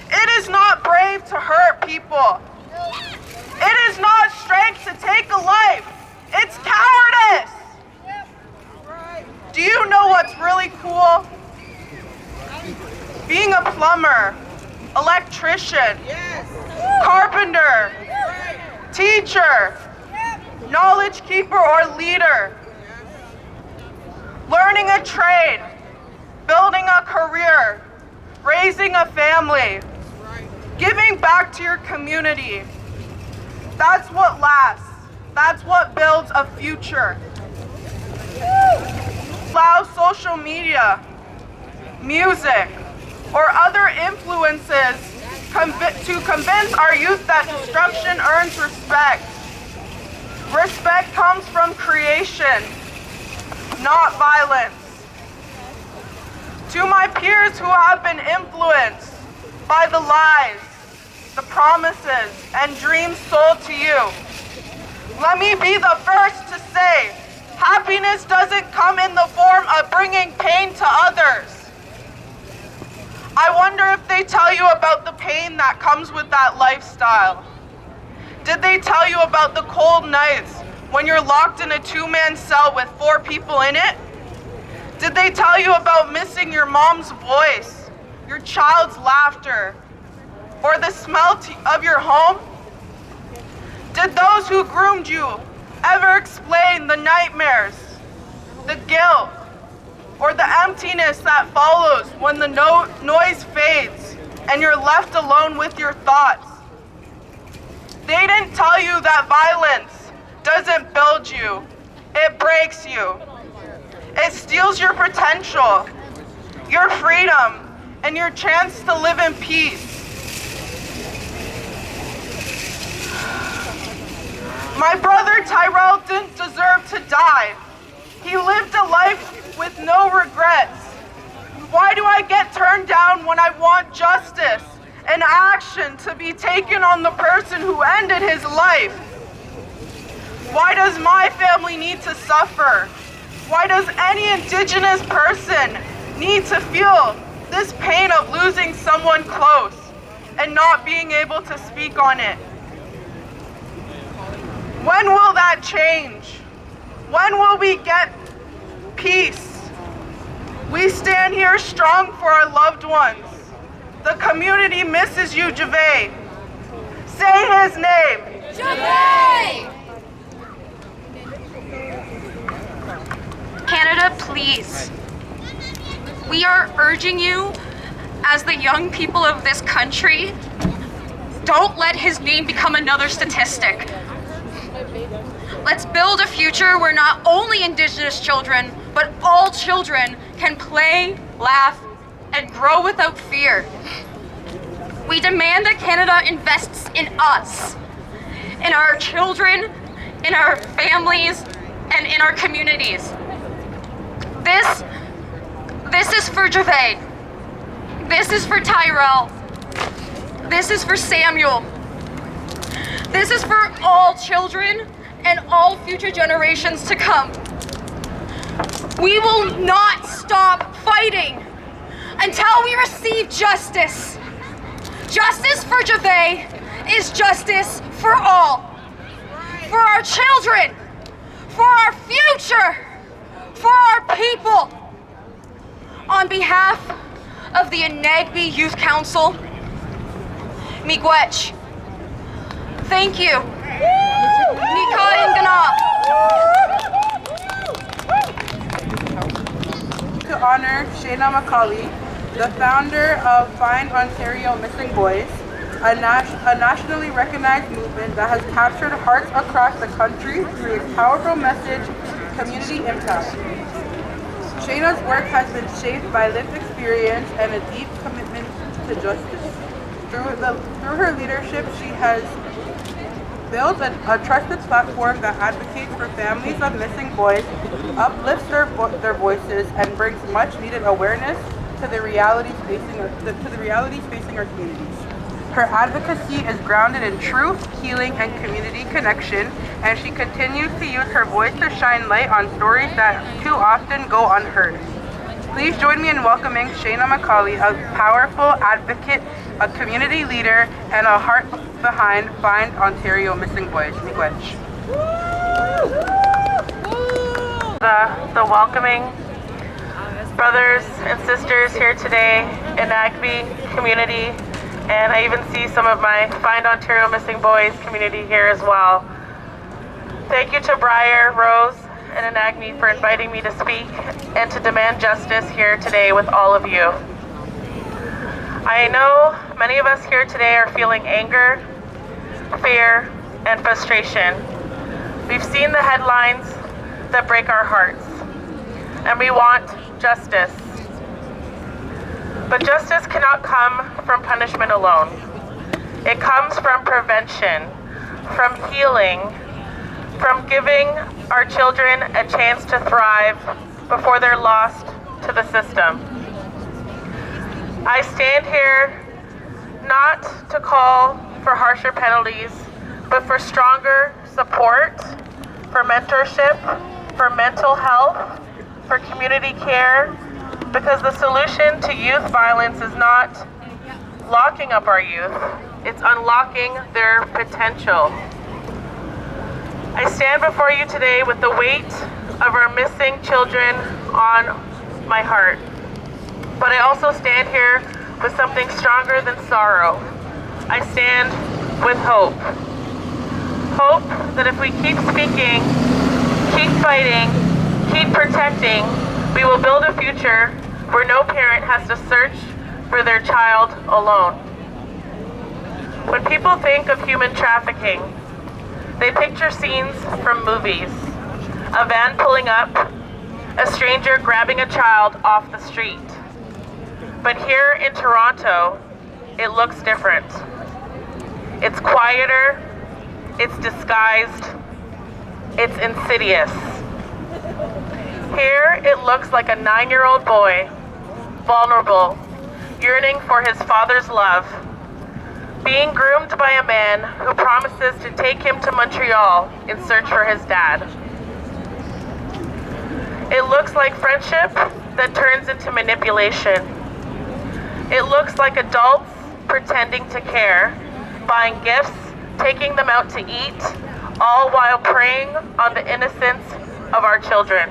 It is not brave to hurt people. It is not strength to take a life. It's cowardice. Do you know what's really cool? Being a plumber, electrician, carpenter, teacher, knowledge keeper or leader, learning a trade, building a career, raising a family, giving back to your community. That's what lasts. That's what builds a future. Allow social media, music, or other influences to convince our youth that destruction earns respect. Respect comes from creation, not violence. To my peers who have been influenced by the lies, the promises, and dreams sold to you, let me be the first to say, happiness doesn't come in the form of bringing pain to others. I wonder if they tell you about the pain that comes with that lifestyle. Did they tell you about the cold nights when you're locked in a two-man cell with 4 people in it? Did they tell you about missing your mom's voice, your child's laughter, or the smell of your home? Did those who groomed you ever explain the nightmares, the guilt, or the emptiness that follows when the noise fades and you're left alone with your thoughts? They didn't tell you that violence doesn't build you, it breaks you. It steals your potential, your freedom, and your chance to live in peace. My brother Tyrell didn't deserve to die. He lived a life with no regrets. Why do I get turned down when I want justice and action to be taken on the person who ended his life? Why does my family need to suffer? Why does any Indigenous person need to feel this pain of losing someone close and not being able to speak on it? When will that change? When will we get peace? We stand here strong for our loved ones. The community misses you, Javé. Say his name. Javé! Canada, please We are urging you, as the young people of this country, don't let his name become another statistic. Let's build a future where not only Indigenous children, but all children can play, laugh, and grow without fear. We demand that Canada invests in us, in our children, in our families, and in our communities. This is for Gervais. This is for Tyrell. This is for Samuel. This is for all children and all future generations to come. We will not stop fighting until we receive justice. Justice for Gervais is justice for all. For our children, for our future, for our people. On behalf of the ENAGB Youth Council, Miigwech, thank you. Nika Ingana. To honor Shayna Macaulay, the founder of Find Ontario Missing Boys, a nationally recognized movement that has captured hearts across the country through its powerful message, community impact. Shayna's work has been shaped by lived experience and a deep commitment to justice. Through her leadership, she has built a trusted platform that advocates for families of missing boys, uplifts their voices, and brings much-needed awareness to the realities facing our communities. Her advocacy is grounded in truth, healing, and community connection, and she continues to use her voice to shine light on stories that too often go unheard. Please join me in welcoming Shayna Macaulay, a powerful advocate, a community leader, and a heart behind Find Ontario Missing Boys. Miigwech. The welcoming brothers and sisters here today, ENAGB community, and I even see some of my Find Ontario Missing Boys community here as well. Thank you to Briar, Rose, and ENAGB for inviting me to speak and to demand justice here today with all of you. I know many of us here today are feeling anger, fear, and frustration. We've seen the headlines that break our hearts, and we want justice. But justice cannot come from punishment alone. It comes from prevention, from healing, from giving our children a chance to thrive before they're lost to the system. I stand here not to call for harsher penalties, but for stronger support, for mentorship, for mental health, for community care, because the solution to youth violence is not locking up our youth, it's unlocking their potential. I stand before you today with the weight of our missing children on my heart. But I also stand here with something stronger than sorrow. I stand with hope. Hope that if we keep speaking, keep fighting, keep protecting, we will build a future where no parent has to search for their child alone. When people think of human trafficking, they picture scenes from movies. A van pulling up, a stranger grabbing a child off the street. But here in Toronto, it looks different. It's quieter, it's disguised, it's insidious. Here, it looks like a 9-year-old boy, vulnerable, yearning for his father's love, being groomed by a man who promises to take him to Montreal in search for his dad. It looks like friendship that turns into manipulation. It looks like adults pretending to care, buying gifts, taking them out to eat, all while preying on the innocence of our children.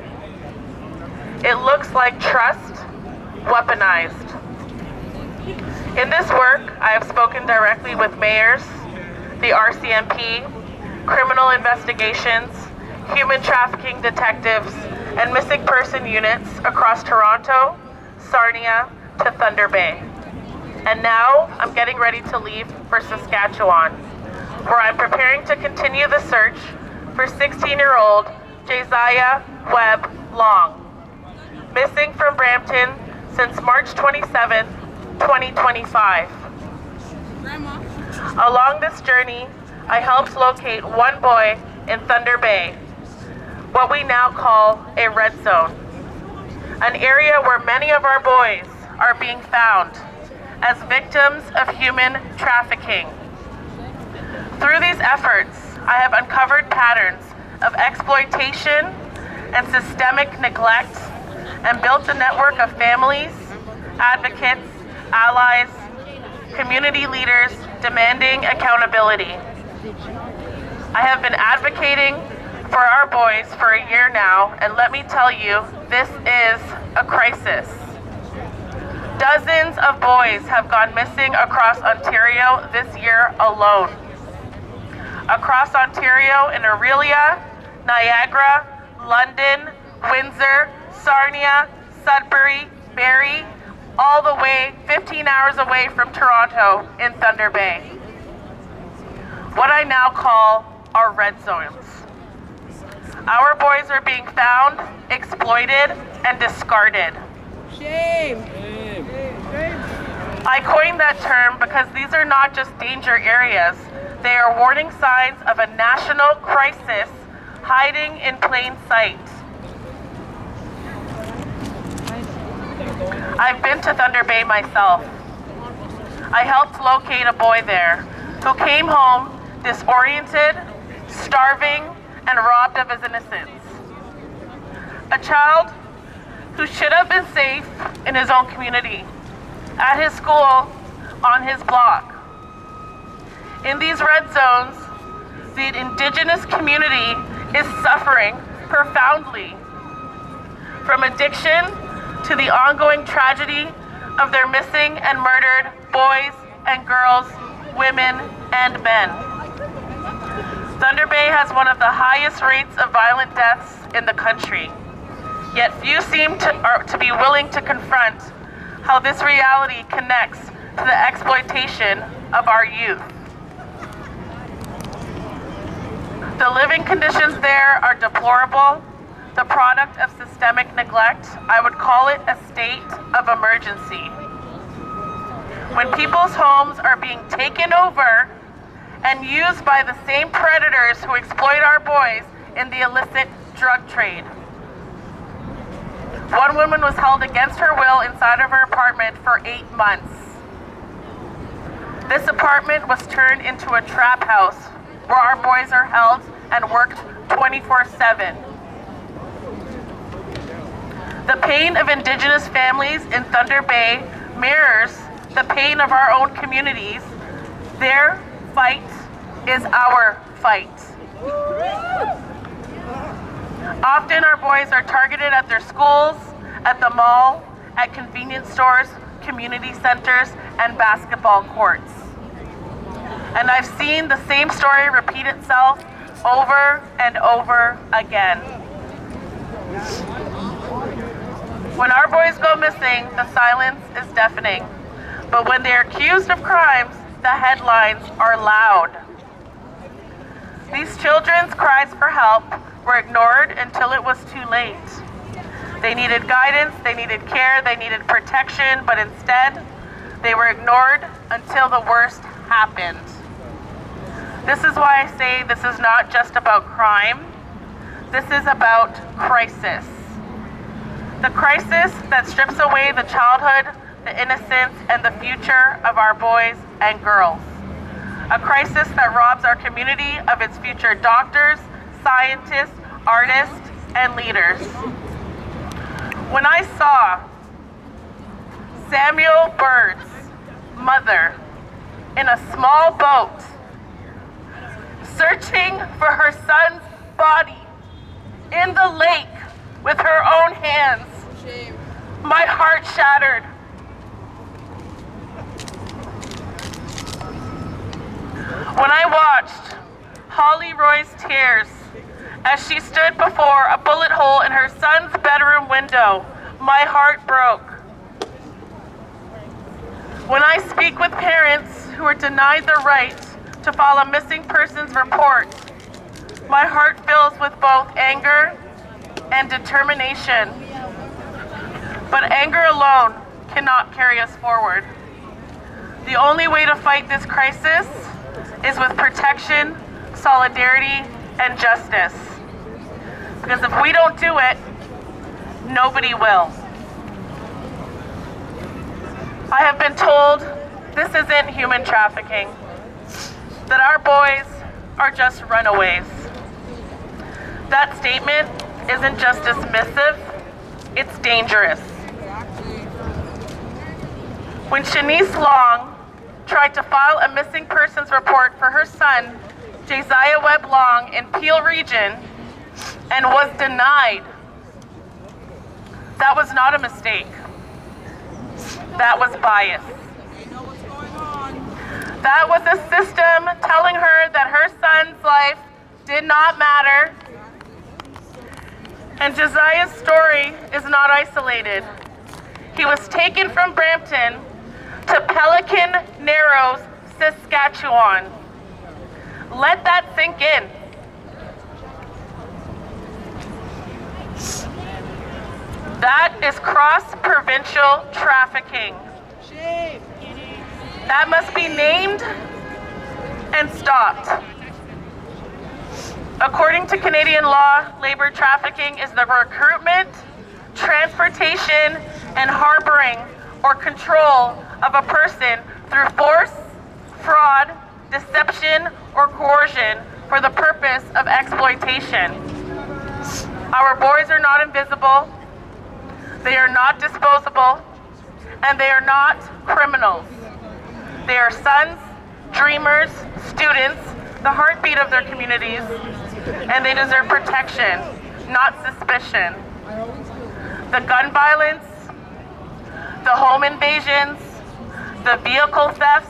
It looks like trust weaponized. In this work, I have spoken directly with mayors, the RCMP, criminal investigations, human trafficking detectives, and missing person units across Toronto, Sarnia to Thunder Bay. And now I'm getting ready to leave for Saskatchewan, where I'm preparing to continue the search for 16-year-old Josiah Webb Long, missing from Brampton since March 27, 2025. Along this journey, I helped locate one boy in Thunder Bay, what we now call a red zone, an area where many of our boys are being found as victims of human trafficking. Through these efforts, I have uncovered patterns of exploitation and systemic neglect and built a network of families, advocates, allies, community leaders demanding accountability. I have been advocating for our boys for a year now, and let me tell you, this is a crisis. Dozens of boys have gone missing across Ontario this year alone. Across Ontario in Orillia, Niagara, London, Windsor, Sarnia, Sudbury, Barrie, all the way 15 hours away from Toronto in Thunder Bay. What I now call our red zones. Our boys are being found, exploited, and discarded. Shame. I coined that term because these are not just danger areas. They are warning signs of a national crisis hiding in plain sight. I've been to Thunder Bay myself. I helped locate a boy there who came home disoriented, starving, and robbed of his innocence. A child who should have been safe in his own community, at his school, on his block. In these red zones, the Indigenous community is suffering profoundly from addiction to the ongoing tragedy of their missing and murdered boys and girls, women and men. Thunder Bay has one of the highest rates of violent deaths in the country, yet few seem to be willing to confront how this reality connects to the exploitation of our youth. The living conditions there are deplorable, the product of systemic neglect. I would call it a state of emergency. When people's homes are being taken over and used by the same predators who exploit our boys in the illicit drug trade. One woman was held against her will inside of her apartment for 8 months. This apartment was turned into a trap house where our boys are held and worked 24/7. The pain of Indigenous families in Thunder Bay mirrors the pain of our own communities. Their fight is our fight. Often our boys are targeted at their schools, at the mall, at convenience stores, community centers, and basketball courts. And I've seen the same story repeat itself over and over again. When our boys go missing, the silence is deafening. But when they're accused of crimes, the headlines are loud. These children's cries for help were ignored until it was too late. They needed guidance, they needed care, they needed protection, but instead, they were ignored until the worst happened. This is why I say this is not just about crime, this is about crisis. The crisis that strips away the childhood, the innocence, and the future of our boys and girls. A crisis that robs our community of its future doctors, scientists, artists, and leaders. When I saw Samuel Bird's mother in a small boat searching for her son's body in the lake with her own hands, my heart shattered. When I watched Holly Roy's tears as she stood before a bullet hole in her son's bedroom window, my heart broke. When I speak with parents who are denied the right to file a missing persons report, my heart fills with both anger and determination. But anger alone cannot carry us forward. The only way to fight this crisis is with protection, solidarity, and justice. Because if we don't do it, nobody will. I have been told this isn't human trafficking, that our boys are just runaways. That statement isn't just dismissive, it's dangerous. When Shanice Long tried to file a missing persons report for her son, Josiah Webb Long, in Peel Region, and was denied, that was not a mistake. That was bias. That was a system telling her that her son's life did not matter. And Josiah's story is not isolated. He was taken from Brampton to Pelican Narrows, Saskatchewan. Let that sink in. That is cross-provincial trafficking. That must be named and stopped. According to Canadian law, labor trafficking is the recruitment, transportation, and harboring or control of a person through force, fraud, deception, or coercion for the purpose of exploitation. Our boys are not invisible, they are not disposable, and they are not criminals. They are sons, dreamers, students, the heartbeat of their communities, and they deserve protection, not suspicion. The gun violence, the home invasions, the vehicle thefts,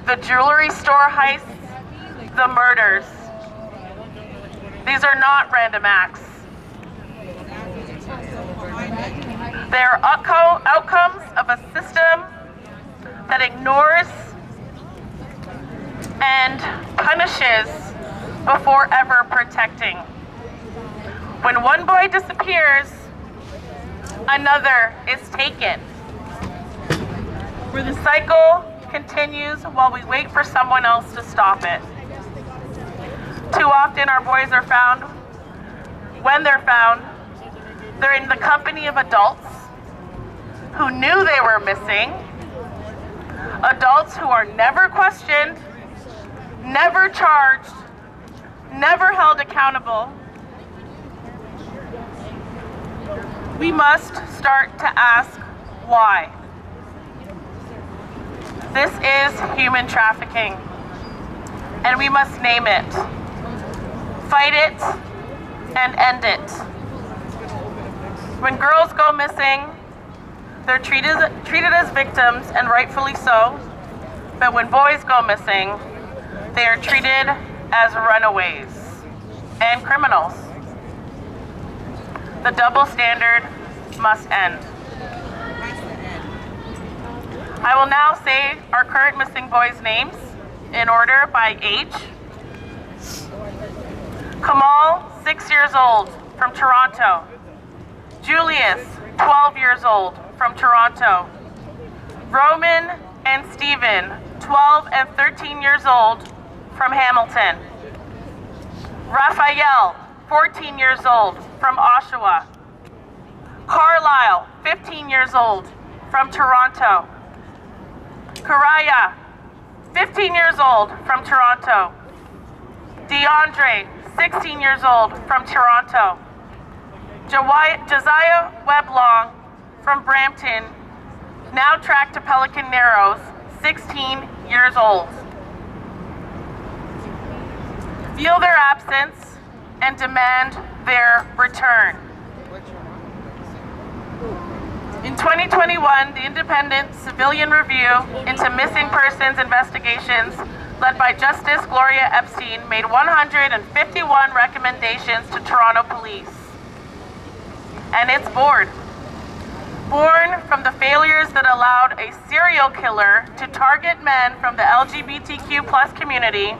the jewelry store heists, the murders. These are not random acts. They are outcomes of a system that ignores and punishes before ever protecting. When one boy disappears, another is taken. Where the cycle continues while we wait for someone else to stop it. Too often our boys are found, when they're found, they're in the company of adults who knew they were missing, adults who are never questioned, never charged, never held accountable. We must start to ask why. This is human trafficking, and we must name it, fight it, and end it. When girls go missing, they're treated as victims, and rightfully so, but when boys go missing, they are treated as runaways and criminals. The double standard must end. I will now say our current missing boys' names in order by age. Kamal, 6 years old, from Toronto. Julius, 12 years old, from Toronto. Roman and Stephen, 12 and 13 years old, from Hamilton. Raphael, 14 years old, from Oshawa. Carlisle, 15 years old, from Toronto. Karaya, 15 years old, from Toronto. DeAndre, 16 years old, from Toronto. Josiah Webb Long, from Brampton, now tracked to Pelican Narrows, 16 years old. Feel their absence and demand their return. In 2021, the independent civilian review into missing persons investigations led by Justice Gloria Epstein made 151 recommendations to Toronto Police and its board. Born from the failures that allowed a serial killer to target men from the LGBTQ+ community,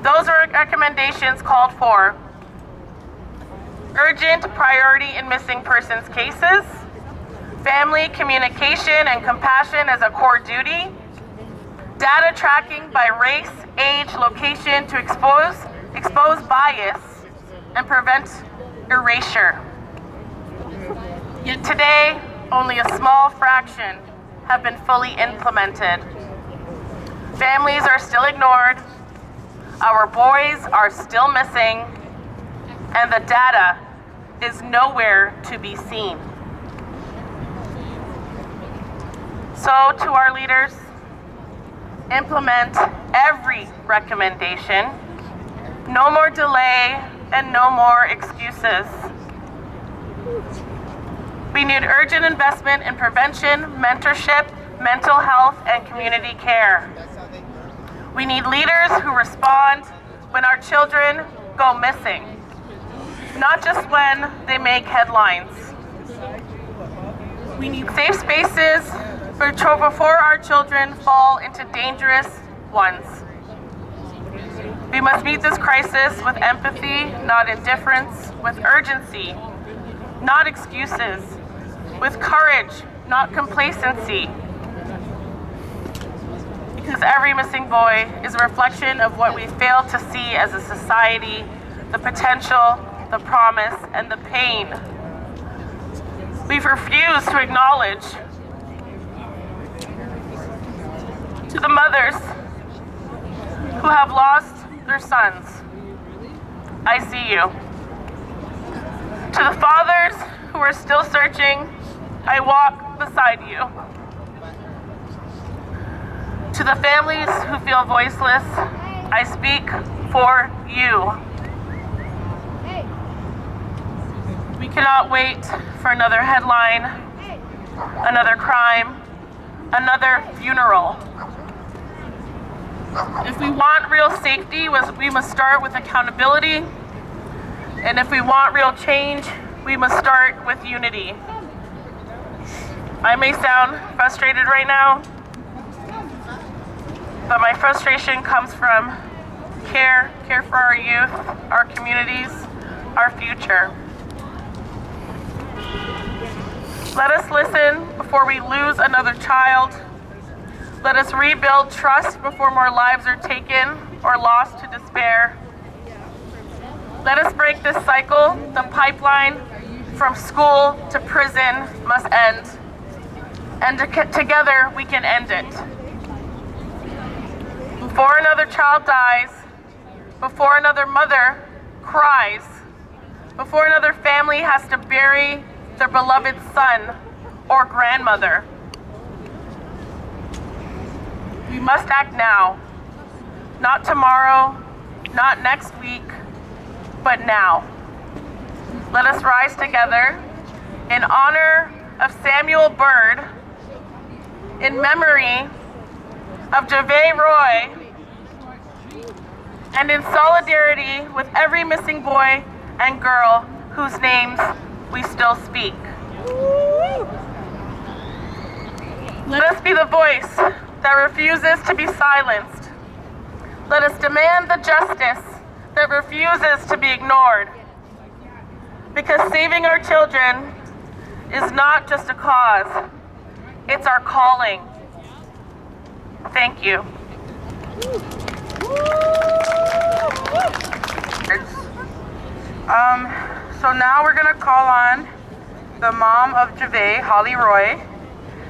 those recommendations called for urgent priority in missing persons cases, family communication and compassion as a core duty, data tracking by race, age, location to expose bias and prevent erasure. Yet today, only a small fraction have been fully implemented. Families are still ignored, our boys are still missing, and the data is nowhere to be seen. So to our leaders, implement every recommendation, no more delay and no more excuses. We need urgent investment in prevention, mentorship, mental health, and community care. We need leaders who respond when our children go missing, not just when they make headlines. We need safe spaces before our children fall into dangerous ones. We must meet this crisis with empathy, not indifference, with urgency, not excuses, with courage, not complacency. Because every missing boy is a reflection of what we fail to see as a society, the potential, the promise, and the pain we've refused to acknowledge. To the mothers who have lost their sons, I see you. To the fathers who are still searching, I walk beside you. To the families who feel voiceless, I speak for you. We cannot wait for another headline, another crime, another funeral. If we want real safety, we must start with accountability. And if we want real change, we must start with unity. I may sound frustrated right now, but my frustration comes from care for our youth, our communities, our future. Let us listen before we lose another child. Let us rebuild trust before more lives are taken or lost to despair. Let us break this cycle. The pipeline from school to prison must end. And together we can end it. Before another child dies, before another mother cries, before another family has to bury their beloved son or grandmother, we must act now. Not tomorrow, not next week, but now. Let us rise together in honor of Samuel Bird, in memory of Javay Roy, and in solidarity with every missing boy and girl whose names we still speak. Let us be the voice that refuses to be silenced. Let us demand the justice that refuses to be ignored. Because saving our children is not just a cause, it's our calling. Thank you. So now we're gonna call on the mom of Javay, Holly Roy.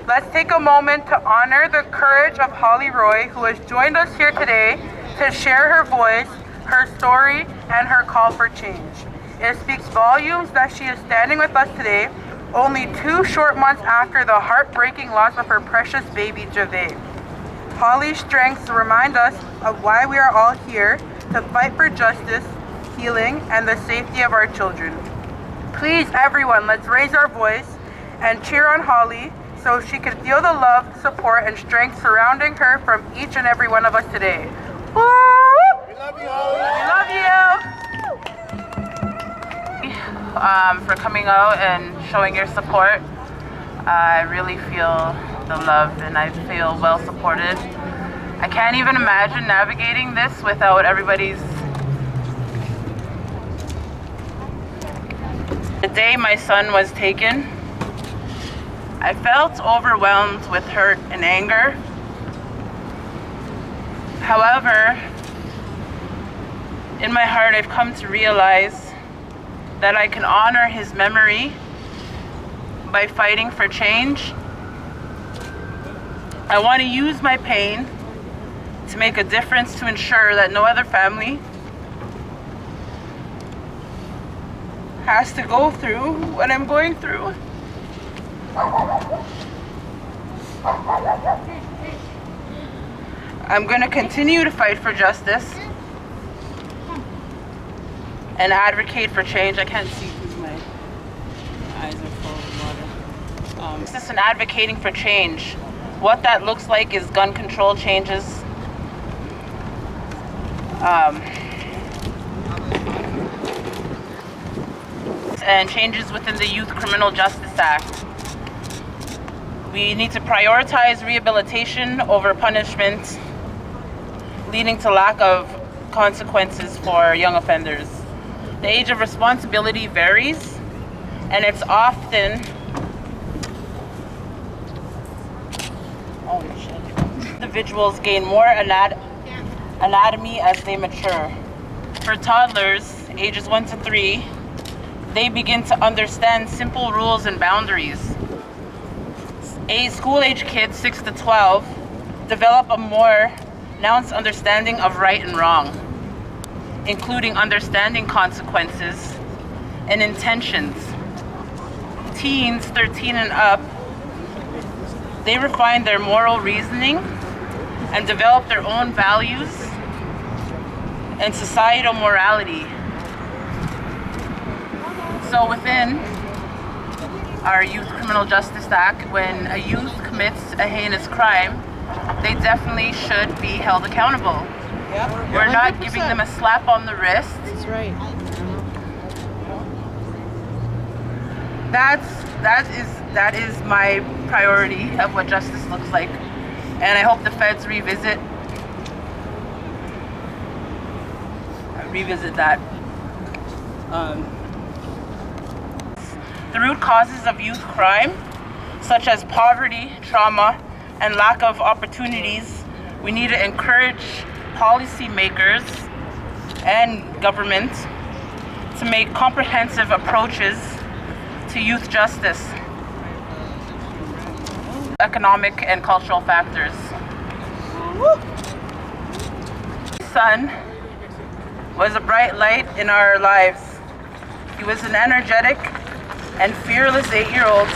Let's take a moment to honor the courage of Holly Roy, who has joined us here today to share her voice, her story, and her call for change. It speaks volumes that she is standing with us today, only 2 short months after the heartbreaking loss of her precious baby, Javay. Holly's strengths remind us of why we are all here, to fight for justice, healing, and the safety of our children. Please, everyone, let's raise our voice and cheer on Holly so she can feel the love, support, and strength surrounding her from each and every one of us today. Woo! We love you, Holly. We love you. For coming out and showing your support. I really feel the love and I feel well supported. I can't even imagine navigating this without everybody's. The day my son was taken, I felt overwhelmed with hurt and anger. However, in my heart, I've come to realize that I can honor his memory by fighting for change. I want to use my pain to make a difference to ensure that no other family has to go through what I'm going through. I'm going to continue to fight for justice and advocate for change. I can't see because my eyes are full of water. Justice and advocating for change. What that looks like is gun control changes. And changes within the Youth Criminal Justice Act. We need to prioritize rehabilitation over punishment, leading to lack of consequences for young offenders. The age of responsibility varies, and it's often individuals gain more anatomy as they mature. For toddlers, ages 1 to 3, they begin to understand simple rules and boundaries. School-age kids, 6 to 12, develop a more nuanced understanding of right and wrong, including understanding consequences and intentions. Teens, 13 and up, they refine their moral reasoning and develop their own values and societal morality. So within our Youth Criminal Justice Act, when a youth commits a heinous crime, they definitely should be held accountable. Yep. We're not giving them a slap on the wrist. That's right. That is my priority of what justice looks like. And I hope the feds revisit that. The root causes of youth crime, such as poverty, trauma, and lack of opportunities, we need to encourage policymakers and government to make comprehensive approaches to youth justice, economic and cultural factors. My son was a bright light in our lives. He was an energetic and fearless 8-year-old.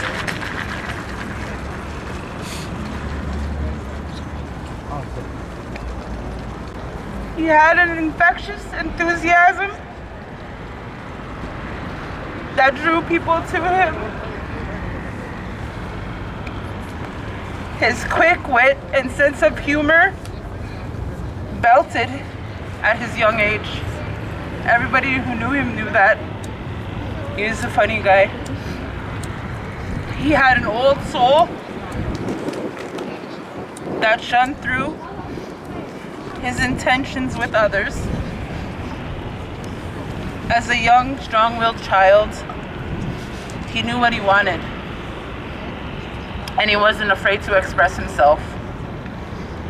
He had an infectious enthusiasm that drew people to him. His quick wit and sense of humor belted at his young age. Everybody who knew him knew that. He was a funny guy. He had an old soul that shone through his intentions with others. As a young, strong-willed child, he knew what he wanted, and he wasn't afraid to express himself.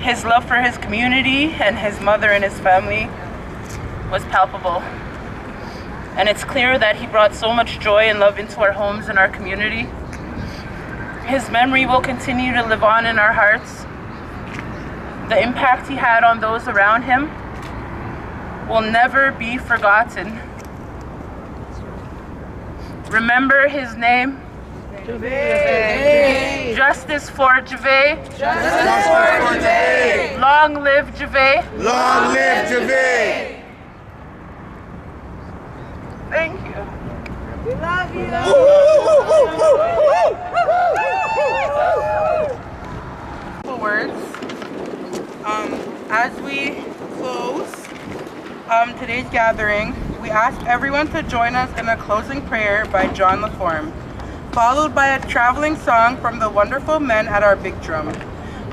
His love for his community and his mother and his family was palpable. And it's clear that he brought so much joy and love into our homes and our community. His memory will continue to live on in our hearts. The impact he had on those around him will never be forgotten. Remember his name? Javay. Justice for Javay. Justice for Javay. Long live Javay. Long live Javay. Thank you. We love you. Words. As we close today's gathering, we ask everyone to join us in a closing prayer by John Laforme. followed by a traveling song from the wonderful men at our big drum.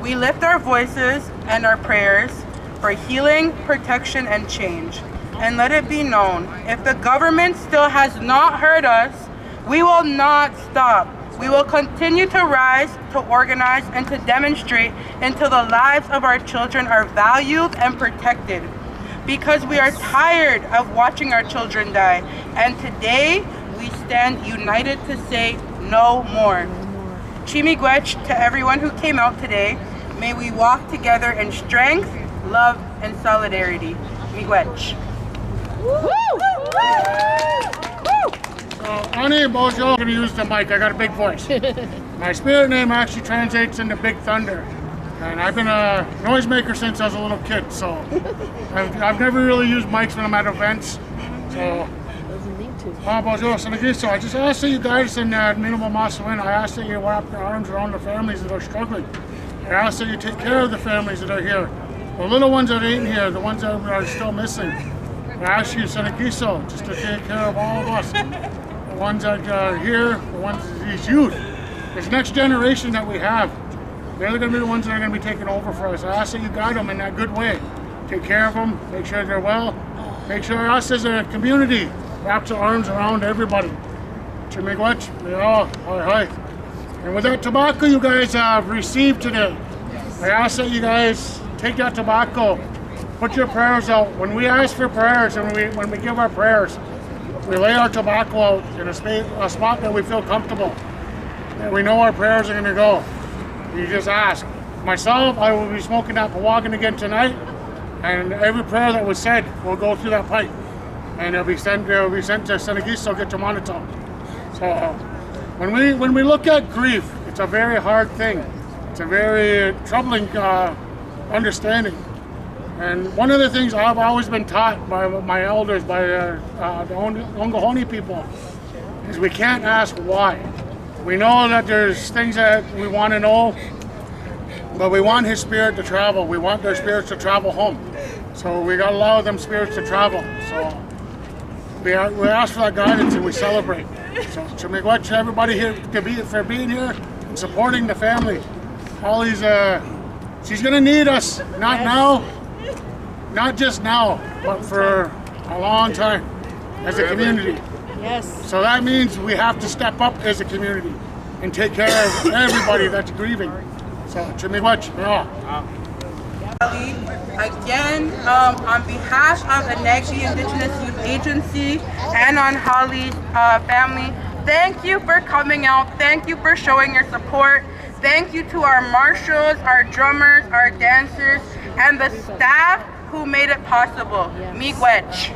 We lift our voices and our prayers for healing, protection, and change. And let it be known, if the government still has not heard us, we will not stop. We will continue to rise, to organize, and to demonstrate until the lives of our children are valued and protected. Because we are tired of watching our children die. And today, we stand united to say no more. Chimigwech to everyone who came out today. May we walk together in strength, love, and solidarity. Miigwech. Ani Bojo, I'm going to use the mic. I got a big voice. My spirit name actually translates into Big Thunder. And I've been a noisemaker since I was a little kid, so I've never really used mics when I'm at events. So, so I just ask that you guys in Minimal Masawin, I ask that you wrap your arms around the families that are struggling. I ask that you take care of the families that are here. The little ones that ain't here, the ones that are still missing. I ask you, Senagiso, just to take care of all of us. The ones that are here, the ones, these youth, this next generation that we have, they're going to be the ones that are going to be taking over for us. I ask that you guide them in that good way. Take care of them, make sure they're well, make sure us as a community wraps our arms around everybody. Chimigwech, hi. And with that tobacco you guys have received today, I ask that you guys take that tobacco, put your prayers out. When we ask for prayers and when we give our prayers, we lay our tobacco out in a spot that we feel comfortable. And we know our prayers are going to go. You just ask. Myself, I will be smoking that Pawagan again tonight, and every prayer that was said will go through that pipe, and it'll be sent to Senagiso Gitamonito. So when we look at grief, it's a very hard thing. It's a very troubling understanding. And one of the things I've always been taught by my elders, by the Ongahoni people, is we can't ask why. We know that there's things that we want to know, but we want his spirit to travel. We want their spirits to travel home. So we got to allow them spirits to travel. So we ask for that guidance and we celebrate. So Chimigwech, everybody here for being here and supporting the family. All these, she's going to need us, not now, not just now, but for a long time as a community. Yes. So that means we have to step up as a community and take care of everybody that's grieving. So, Chimigwech, Again, on behalf of the ENAGB Indigenous Youth Agency and on Holly's family, thank you for coming out. Thank you for showing your support. Thank you to our marshals, our drummers, our dancers, and the staff who made it possible. Miigwech.